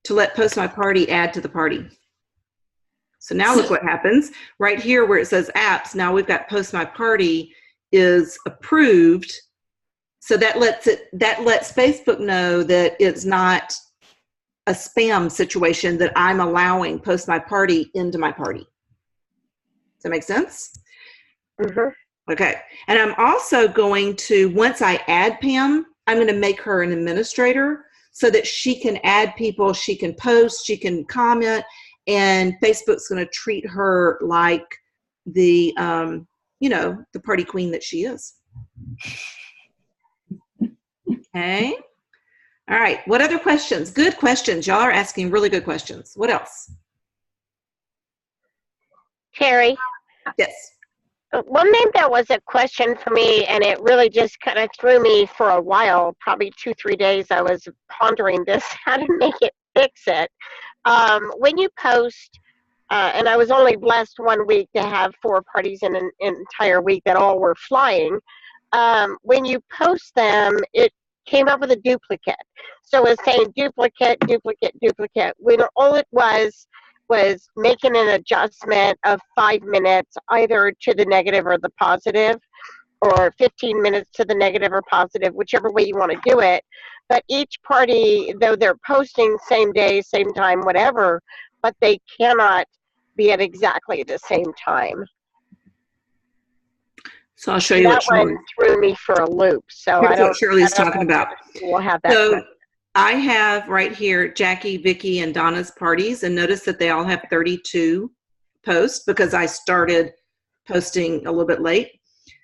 Speaker 1: to let Post My Party add to the party. So now look what happens. Right here where it says apps, now we've got Post My Party is approved. So that lets Facebook know that it's not a spam situation, that I'm allowing Post My Party into my party. Does that make sense?
Speaker 2: Mm-hmm.
Speaker 1: Okay. And I'm also going to, once I add Pam, I'm going to make her an administrator so that she can add people, she can post, she can comment, and Facebook's going to treat her like the, the party queen that she is. Okay. All right. What other questions? Good questions. Y'all are asking really good questions. What else?
Speaker 2: Terry,
Speaker 1: Yes.
Speaker 2: one thing that was a question for me, and it really just kind of threw me for a while, probably 2-3 days, I was pondering this, how to fix it. When you post, and I was only blessed one week to have 4 parties in an entire week that all were flying. When you post them, it came up with a duplicate. So it's saying duplicate, duplicate, duplicate, when all it was making an adjustment of 5 minutes either to the negative or the positive, or 15 minutes to the negative or positive, whichever way you want to do it. But each party, though they're posting same day, same time, whatever, but they cannot be at exactly the same time.
Speaker 1: So I'll show you
Speaker 2: That
Speaker 1: what
Speaker 2: one threw me for a loop. So
Speaker 1: Here's
Speaker 2: I don't.
Speaker 1: what Shirley's
Speaker 2: I don't
Speaker 1: talking
Speaker 2: know
Speaker 1: about.
Speaker 2: if we'll have that.
Speaker 1: So I have right here Jackie, Vicky, and Donna's parties, and notice that they all have 32 posts because I started posting a little bit late.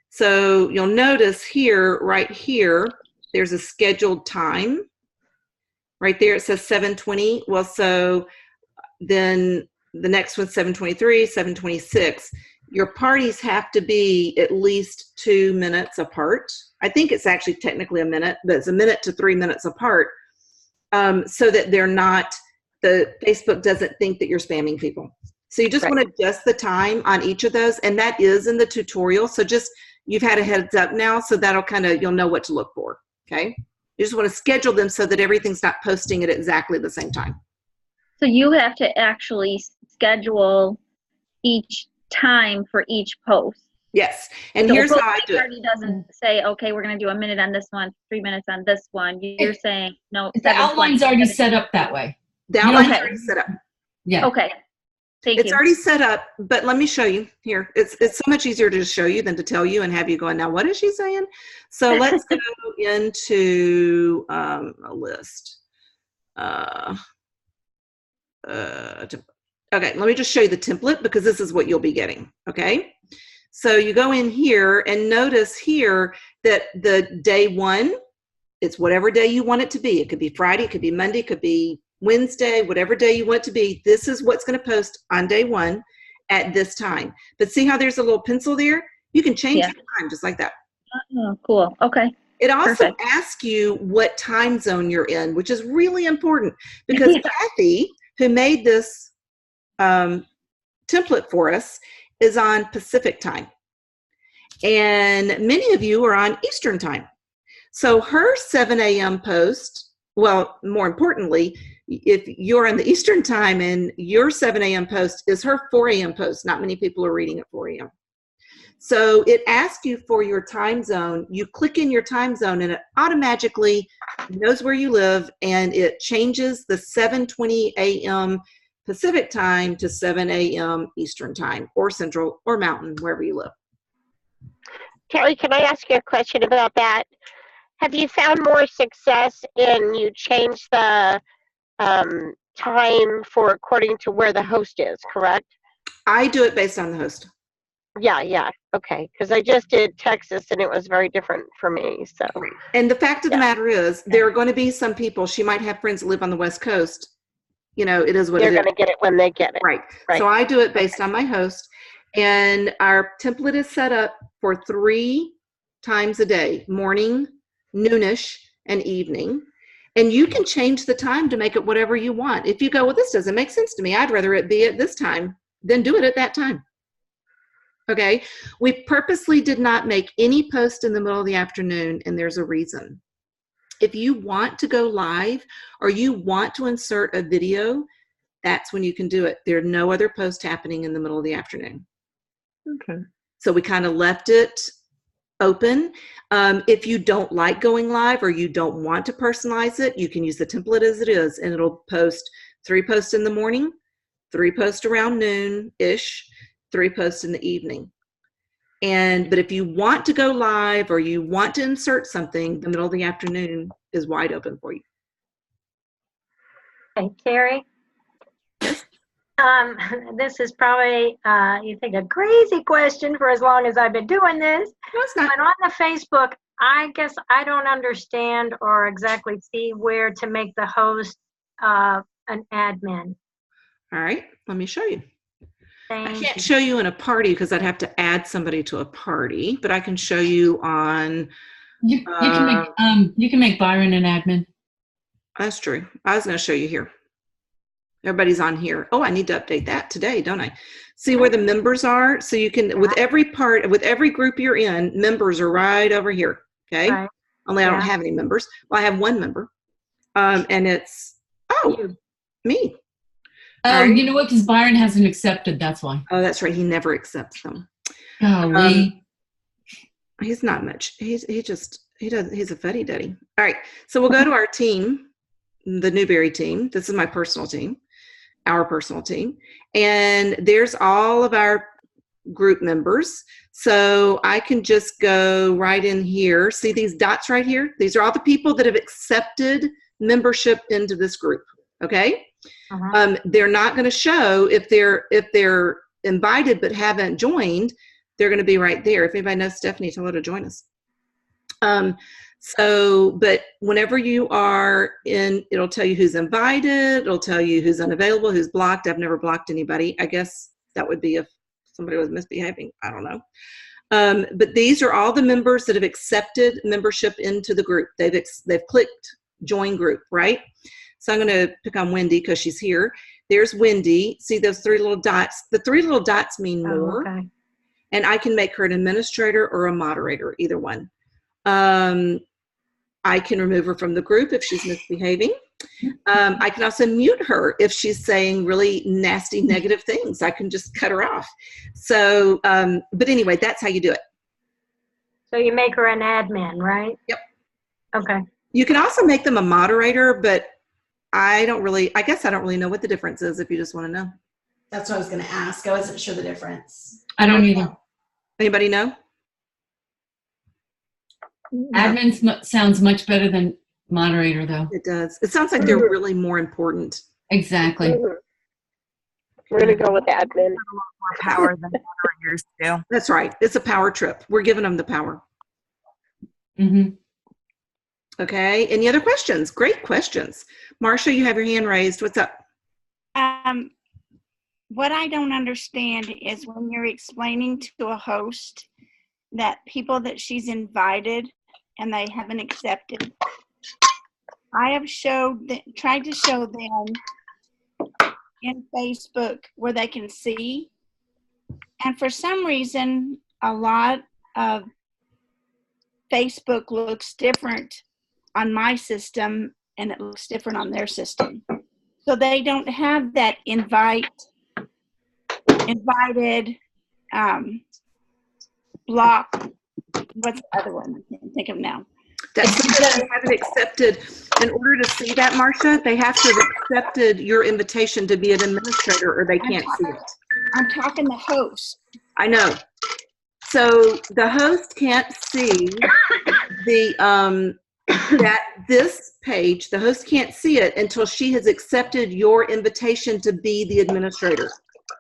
Speaker 1: So you'll notice here, right here, there's a scheduled time. Right there it says 7:20. Well, so then the next one's 7:23, 7:26. Your parties have to be at least 2 minutes apart. I think it's actually technically a minute, but it's a minute to 3 minutes apart, so that they're not, the Facebook doesn't think that you're spamming people. So you just
Speaker 2: Right.
Speaker 1: want to adjust the time on each of those, and that is in the tutorial. So just, you've had a heads up now, so that'll kind of, you'll know what to look for, okay? You just want to schedule them so that everything's not posting at exactly the same time.
Speaker 7: So you have to actually schedule each time for each post.
Speaker 1: Yes, and
Speaker 7: So
Speaker 1: here's
Speaker 7: the
Speaker 1: how I do it.
Speaker 7: party doesn't say, okay, we're going to do a minute on this one, 3 minutes on this one. You're saying, no.
Speaker 4: The outline's already set up that way.
Speaker 1: The outline's
Speaker 7: Okay.
Speaker 1: already set up.
Speaker 4: Yeah.
Speaker 7: Okay. Thank
Speaker 1: It's
Speaker 7: you.
Speaker 1: already set up, but let me show you here. It's so much easier to just show you than to tell you and have you going, now what is she saying? So let's go into a list. Okay, let me just show you the template because this is what you'll be getting, okay? So you go in here and notice here that the day 1, it's whatever day you want it to be. It could be Friday, it could be Monday, it could be Wednesday, whatever day you want it to be. This is what's going to post on day 1 at this time. But see how there's a little pencil there? You can change the time just like that.
Speaker 7: Oh, cool. Okay.
Speaker 1: It also
Speaker 7: Perfect.
Speaker 1: asks you what time zone you're in, which is really important because Kathy, who made this template for us, is on Pacific time. And many of you are on Eastern time. So her 7 a.m. post, well, more importantly, if you're on the Eastern time and your 7 a.m. post is her 4 a.m. post, not many people are reading at 4 a.m. So it asks you for your time zone. You click in your time zone and it automatically knows where you live, and it changes the 7:20 a.m. Pacific time to 7 a.m. Eastern time, or Central or Mountain, wherever you live.
Speaker 2: Terry, can I ask you a question about that? Have you found more success in you change the time for according to where the host is, correct?
Speaker 1: I do it based on the host.
Speaker 2: Yeah, okay. Because I just did Texas and it was very different for me. So.
Speaker 1: And the fact of the matter is, there are going to be some people, she might have friends that live on the West Coast. You know, it is what
Speaker 2: They're
Speaker 1: it is.
Speaker 2: going to get it when they get it.
Speaker 1: Right. So I do it based on my host. And our template is set up for 3 times a day, morning, noonish, and evening. And you can change the time to make it whatever you want. If you go, well, this doesn't make sense to me, I'd rather it be at this time, then do it at that time. Okay? We purposely did not make any post in the middle of the afternoon, and there's a reason. If you want to go live or you want to insert a video, that's when you can do it. There are no other posts happening in the middle of the afternoon.
Speaker 3: Okay.
Speaker 1: So we kind of left it open. If you don't like going live or you don't want to personalize it, you can use the template as it is, and it'll post 3 posts in the morning, 3 posts around noon-ish, 3 posts in the evening. But if you want to go live or you want to insert something, the middle of the afternoon is wide open for you.
Speaker 8: Okay, Terry. This is probably, you think, a crazy question for as long as I've been doing this.
Speaker 1: No, it's not.
Speaker 8: But on the Facebook, I guess I don't understand or exactly see where to make the host an admin.
Speaker 1: All right, let me show you. I
Speaker 8: Thank
Speaker 1: can't
Speaker 8: you.
Speaker 1: show you in a party because I'd have to add somebody to a party, but I can show you on.
Speaker 4: You can make Byron an admin.
Speaker 1: That's true. I was going to show you here. Everybody's on here. Oh, I need to update that today, don't I? See where the members are? So you can, with every group you're in, members are right over here. Okay.
Speaker 8: Right.
Speaker 1: Only I don't
Speaker 8: Yeah.
Speaker 1: have any members. Well, I have one member. And it's, me.
Speaker 4: Oh,
Speaker 1: All right.
Speaker 4: you know what? Because Byron hasn't accepted. That's why.
Speaker 1: Oh, that's right. He never accepts them.
Speaker 4: Golly.
Speaker 1: He's not much. He's a fuddy-duddy. All right. So we'll go to our team, the Newberry team. This is my personal team, our personal team. And there's all of our group members. So I can just go right in here. See these dots right here? These are all the people that have accepted membership into this group. Okay. They're not going to show if they're invited but haven't joined. They're going to be right there. If anybody knows Stephanie, tell her to join us. But whenever you are in, it'll tell you who's invited. It'll tell you who's unavailable, who's blocked. I've never blocked anybody. I guess that would be if somebody was misbehaving. I don't know. But these are all the members that have accepted membership into the group. They've clicked join group, right? So I'm going to pick on Wendy because she's here. There's Wendy. See those three little dots? The three little dots mean more.
Speaker 8: Okay.
Speaker 1: And I can make her an administrator or a moderator, either one. I can remove her from the group if she's misbehaving. I can also mute her if she's saying really nasty, negative things. I can just cut her off. So, but anyway, that's how you do it.
Speaker 8: So you make her an admin, right?
Speaker 1: Yep.
Speaker 8: Okay.
Speaker 1: You can also make them a moderator, but I guess I don't really know what the difference is if you just want to know.
Speaker 5: That's what I was going to ask. I wasn't sure the difference.
Speaker 4: I don't either.
Speaker 1: Anybody know?
Speaker 4: Admin sounds much better than moderator, though.
Speaker 1: It does. It sounds like they're really more important.
Speaker 4: Exactly.
Speaker 2: We're going to go with admin.
Speaker 9: More power than moderators do.
Speaker 1: That's right. It's a power trip. We're giving them the power.
Speaker 4: Mm-hmm.
Speaker 1: Okay. Any other questions? Great questions. Marcia, you have your hand raised. What's up?
Speaker 10: What I don't understand is when you're explaining to a host that people that she's invited and they haven't accepted. I have tried to show them in Facebook where they can see. And for some reason, a lot of Facebook looks different on my system and it looks different on their system. So they don't have that invited, block. What's the other one? I can't think of now.
Speaker 1: That's because they haven't accepted. In order to see that, Marcia, they have to have accepted your invitation to be an administrator or they can't see it.
Speaker 10: I'm talking the host.
Speaker 1: I know. So the host can't see this page. The host can't see it until she has accepted your invitation to be the administrator.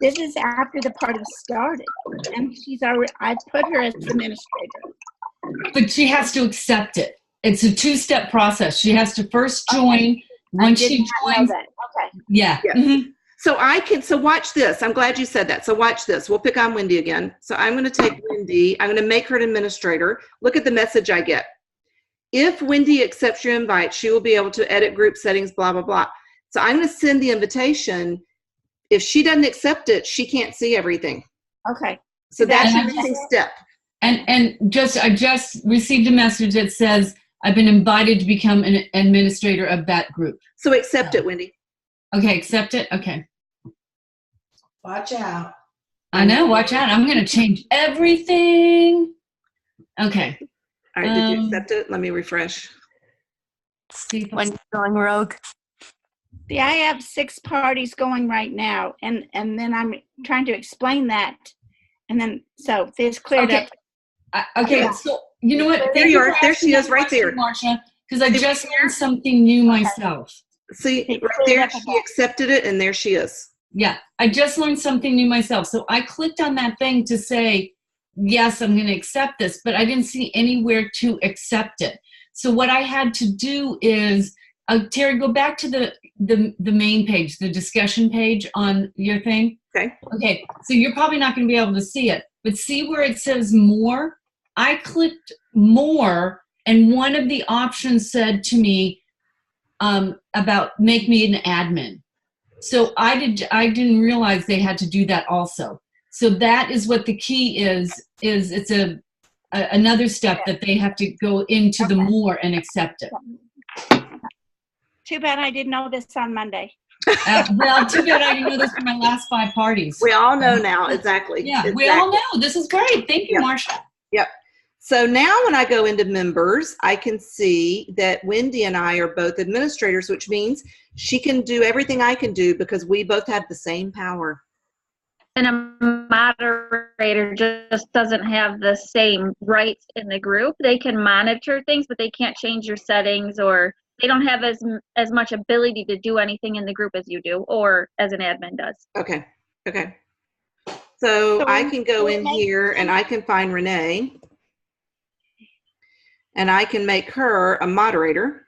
Speaker 10: This is after the party started, and I put her as administrator.
Speaker 4: But she has to accept it. It's a two-step process. She has to first join. Once she joins,
Speaker 10: okay.
Speaker 4: Yeah.
Speaker 1: Yes.
Speaker 4: Mm-hmm.
Speaker 1: So watch this. I'm glad you said that. So watch this. We'll pick on Wendy again. So I'm going to take Wendy. I'm going to make her an administrator. Look at the message I get. If Wendy accepts your invite, she will be able to edit group settings, blah, blah, blah. So I'm going to send the invitation. If she doesn't accept it, she can't see everything.
Speaker 10: Okay.
Speaker 1: So that's your missing step.
Speaker 4: And I just received a message that says I've been invited to become an administrator of that group.
Speaker 1: So accept it, Wendy.
Speaker 4: Okay, accept it. Okay.
Speaker 5: Watch out.
Speaker 4: I know. Watch out. I'm going to change everything. Okay.
Speaker 1: All right. Did you accept it? Let me refresh.
Speaker 4: See if
Speaker 9: When you're going rogue.
Speaker 10: See, I have 6 parties going right now, and then I'm trying to explain that, and then so this cleared up.
Speaker 4: Okay.
Speaker 10: Yeah.
Speaker 4: So you know what?
Speaker 1: There you are. There she is, right there.
Speaker 4: Marcia, because I just learned something new myself.
Speaker 1: See,
Speaker 10: It
Speaker 1: right
Speaker 10: cleared
Speaker 1: there,
Speaker 10: up a
Speaker 1: she
Speaker 10: lot.
Speaker 1: accepted it, and there she is.
Speaker 4: Yeah, I just learned something new myself. So I clicked on that thing to say, yes, I'm going to accept this, but I didn't see anywhere to accept it. So what I had to do is, Terry, go back to the main page, the discussion page on your thing.
Speaker 1: Okay.
Speaker 4: Okay, so you're probably not going to be able to see it, but see where it says more? I clicked more, and one of the options said to me about make me an admin. So I didn't realize they had to do that also. So that is what the key is it's another step that they have to go into the more and accept it.
Speaker 10: Too bad I didn't know this on Monday.
Speaker 4: Well, too bad I didn't know this for my last 5 parties.
Speaker 1: We all know now, exactly.
Speaker 4: Yeah,
Speaker 1: exactly.
Speaker 4: we all know. This is great. Thank you,
Speaker 1: Yep.
Speaker 4: Marsha.
Speaker 1: Yep. So now when I go into members, I can see that Wendy and I are both administrators, which means she can do everything I can do because we both have the same power.
Speaker 7: And a moderator just doesn't have the same rights in the group. They can monitor things, but they can't change your settings, or they don't have as much ability to do anything in the group as you do, or as an admin does.
Speaker 1: Okay. Okay. So I can go in here and I can find Renee. And I can make her a moderator,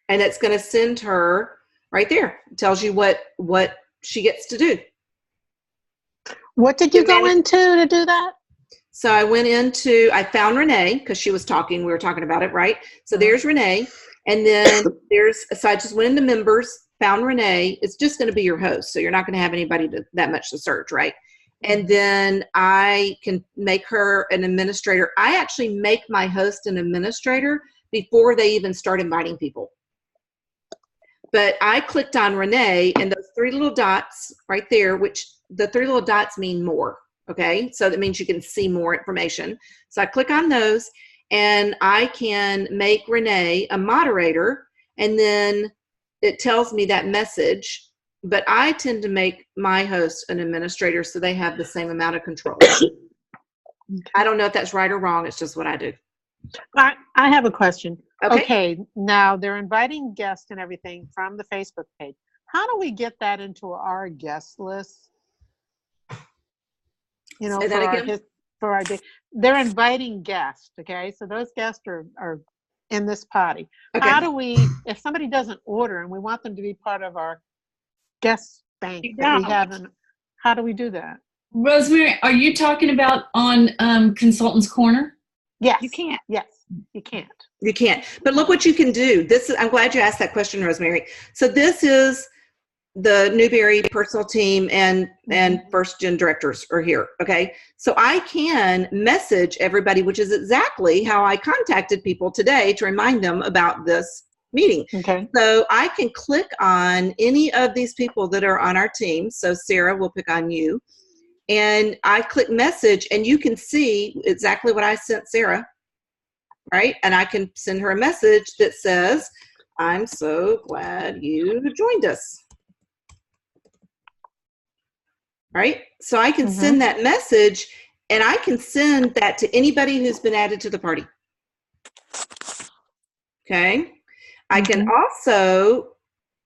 Speaker 1: and it's going to send her right there. It tells you what she gets to do.
Speaker 3: What did you go into to do that?
Speaker 1: So I found Renee because she was talking. We were talking about it, right? So there's Renee. And then so I just went into members, found Renee. It's just going to be your host. So you're not going to have anybody that much to search, right? And then I can make her an administrator. I actually make my host an administrator before they even start inviting people. But I clicked on Renee, and those 3 little dots right there, which the 3 little dots mean more, okay? So that means you can see more information. So I click on those, and I can make Renee a moderator, and then it tells me that message. But I tend to make my host an administrator so they have the same amount of control. I don't know if that's right or wrong. It's just what I do.
Speaker 3: I have a question.
Speaker 1: Okay.
Speaker 3: Okay, now they're inviting guests and everything from the Facebook page. How do we get that into our guest list? You know,
Speaker 1: Say that again?
Speaker 3: for our day. They're inviting guests, okay? So those guests are in this party.
Speaker 1: Okay.
Speaker 3: How do we, if somebody doesn't order and we want them to be part of our guest bank that we have, how do we do that?
Speaker 4: Rosemary, are you talking about on Consultants Corner?
Speaker 3: Yes.
Speaker 10: You can't.
Speaker 3: Yes, you can't.
Speaker 1: You can't. But look what you can do. I'm glad you asked that question, Rosemary. So this is the Newberry personal team and first gen directors are here. Okay. So I can message everybody, which is exactly how I contacted people today to remind them about this meeting.
Speaker 3: Okay.
Speaker 1: So I can click on any of these people that are on our team. So Sarah, we'll pick on you. And I click message, and you can see exactly what I sent Sarah, right? And I can send her a message that says, I'm so glad you joined us. Right? So I can send that message, and I can send that to anybody who's been added to the party. Okay? I can also,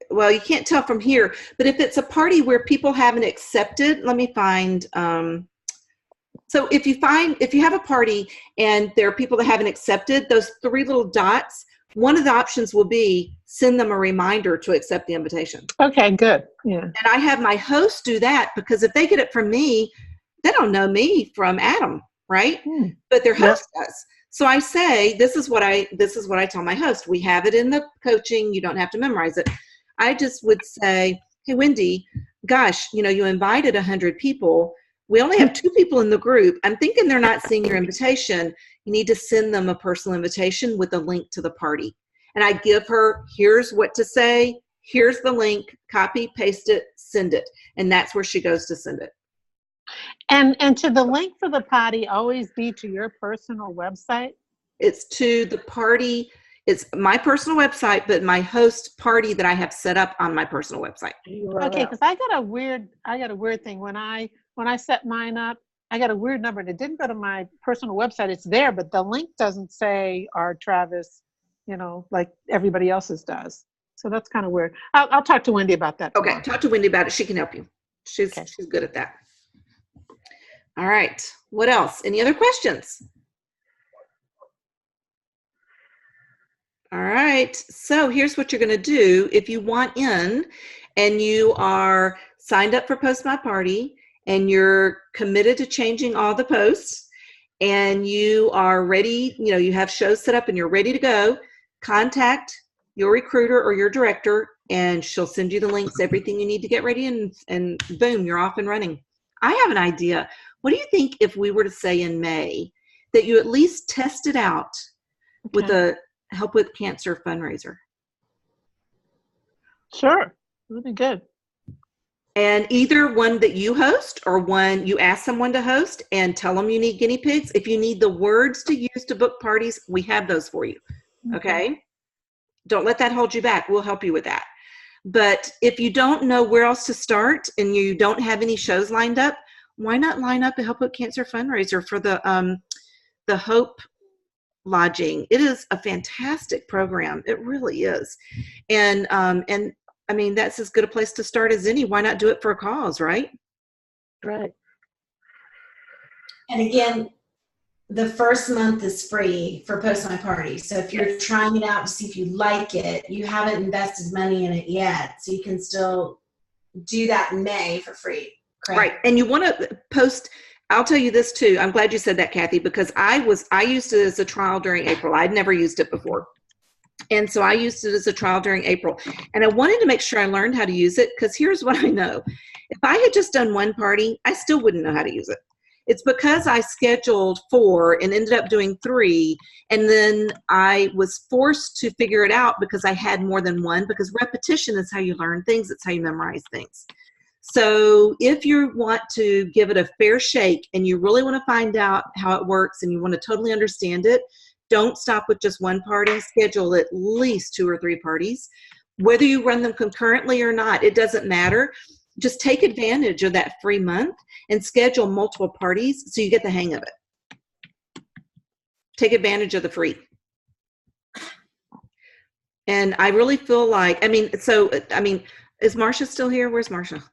Speaker 1: well, you can't tell from here, but if it's a party where people haven't accepted, let me find, so if you have a party and there are people that haven't accepted, those 3 little dots, one of the options will be send them a reminder to accept the invitation.
Speaker 3: Okay, good. Yeah.
Speaker 1: And I have my host do that, because if they get it from me, they don't know me from Adam, right? But their host does. So I say, this is what I tell my host. We have it in the coaching. You don't have to memorize it. I just would say, hey, Wendy, gosh, you invited 100 people. We only have 2 people in the group. I'm thinking they're not seeing your invitation. You need to send them a personal invitation with a link to the party. And I give her, here's what to say. Here's the link, copy, paste it, send it. And that's where she goes to send it.
Speaker 3: And to the link for the party always be to your personal website?
Speaker 1: It's to the party. It's my personal website, but my host party that I have set up on my personal website.
Speaker 3: Okay, because I got a weird thing when I set mine up. I got a weird number, and it didn't go to my personal website. It's there, but the link doesn't say our Travis, like everybody else's does. So that's kind of weird. I'll talk to Wendy about that
Speaker 1: Okay,
Speaker 3: tomorrow.
Speaker 1: talk to Wendy about it. She can help you. She's good at that. All right. What else? Any other questions? All right. So here's what you're going to do. If you want in and you are signed up for Post My Party and you're committed to changing all the posts and you are ready, you have shows set up and you're ready to go, contact your recruiter or your director and she'll send you the links, everything you need to get ready, and boom, you're off and running. I have an idea. What do you think if we were to say in May that you at least test it out with a Help with Cancer fundraiser?
Speaker 3: Sure, that'd be good.
Speaker 1: And either one that you host or one you ask someone to host and tell them you need guinea pigs. If you need the words to use to book parties, we have those for you. Okay? Don't let that hold you back. We'll help you with that. But if you don't know where else to start and you don't have any shows lined up, why not line up a Help with Cancer fundraiser for the Hope Lodging? It is a fantastic program. It really is. And I mean, that's as good a place to start as any. Why not do it for a cause, right?
Speaker 3: Right.
Speaker 5: And again, the first month is free for Post My Party. So if you're trying it out to see if you like it, you haven't invested money in it yet. So you can still do that in May for free. Correct?
Speaker 1: Right. And you want to post, I'll tell you this too. I'm glad you said that, Kathy, because I used it as a trial during April. I'd never used it before. And so I used it as a trial during April. And I wanted to make sure I learned how to use it, because here's what I know. If I had just done one party, I still wouldn't know how to use it. It's because I scheduled 4 and ended up doing 3. And then I was forced to figure it out because I had more than one, because repetition is how you learn things. It's how you memorize things. So if you want to give it a fair shake and you really want to find out how it works and you want to totally understand it, don't stop with just one party. Schedule at least 2 or 3 parties. Whether you run them concurrently or not, it doesn't matter. Just take advantage of that free month and schedule multiple parties so you get the hang of it. Take advantage of the free. And I really feel like, is Marcia still here? Where's Marcia?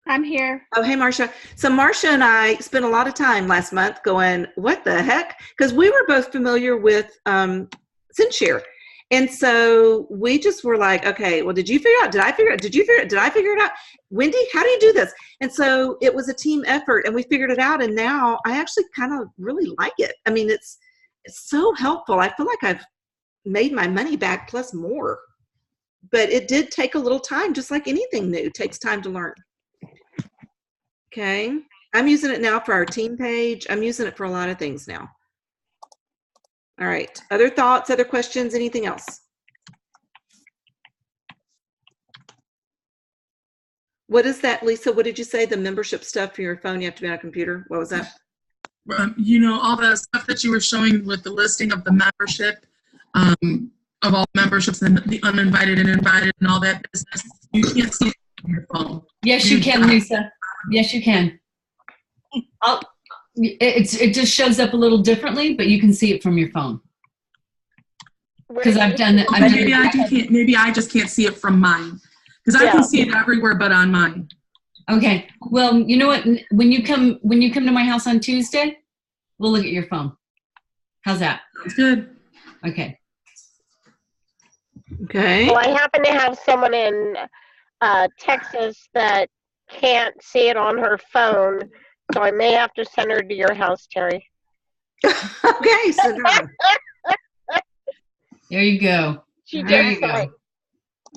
Speaker 10: I'm here.
Speaker 1: Oh, hey, Marcia. So Marcia and I spent a lot of time last month going, what the heck? Because we were both familiar with SendShare. And so we just were like, okay, well, did you figure it out? Did I figure it out? Did you figure it? Did I figure it out? Wendy, how do you do this? And so it was a team effort and we figured it out. And now I actually kind of really like it. I mean, it's so helpful. I feel like I've made my money back plus more. But it did take a little time, just like anything new. It takes time to learn. Okay. I'm using it now for our team page. I'm using it for a lot of things now. All right. Other thoughts, other questions, anything else? What is that, Lisa? What did you say? The membership stuff for your phone, you have to be on a computer. What was that?
Speaker 6: All the stuff that you were showing with the listing of the membership, of all memberships and the uninvited and invited and all that business. You can't see it on your phone.
Speaker 4: Yes, you can, Lisa. Yes, you can. It just shows up a little differently, but you can see it from your phone. Because I've done it.
Speaker 6: Maybe I just can't see it from mine. Because I can see it everywhere but on mine.
Speaker 4: Okay. Well, you know what? When you come to my house on Tuesday, we'll look at your phone. How's that?
Speaker 6: That's good.
Speaker 4: Okay.
Speaker 1: Okay.
Speaker 2: Well, I happen to have someone in Texas that can't see it on her phone, so I may have to send her to your house, Terry.
Speaker 1: Okay, send her.
Speaker 4: There you go.
Speaker 2: There you go.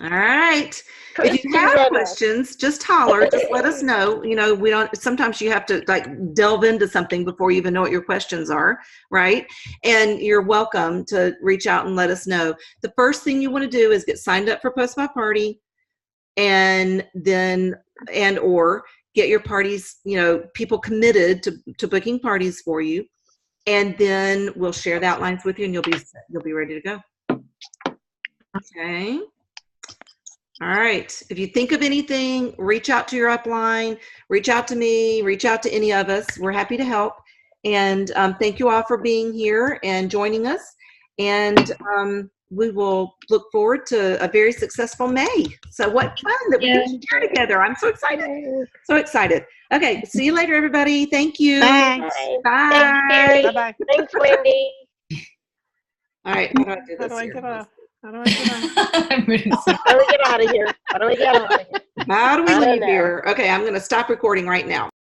Speaker 1: All right. If you have questions, just holler. Just let us know. We don't. Sometimes you have to delve into something before you even know what your questions are, right? And you're welcome to reach out and let us know. The first thing you want to do is get signed up for Post My Party, and or get your parties. People committed to booking parties for you, and then we'll share the outlines with you, and you'll be ready to go. Okay. All right. If you think of anything, reach out to your upline, reach out to me, reach out to any of us. We're happy to help. And thank you all for being here and joining us. And we will look forward to a very successful May. So what fun that we get to share together. I'm so excited. So excited. Okay. See you later, everybody. Thank you.
Speaker 3: Thanks.
Speaker 1: Bye.
Speaker 2: Thanks, Terry.
Speaker 3: Bye-bye.
Speaker 2: Thanks, Wendy.
Speaker 1: All right. How do I do
Speaker 3: How
Speaker 1: this
Speaker 3: do I
Speaker 1: here?
Speaker 3: get off? How do I get off?
Speaker 4: I'm ready to say-
Speaker 2: How do we get out of here? How do we get out of here?
Speaker 1: How do we
Speaker 2: I don't
Speaker 1: leave
Speaker 2: know.
Speaker 1: here? Okay. I'm going to stop recording right now.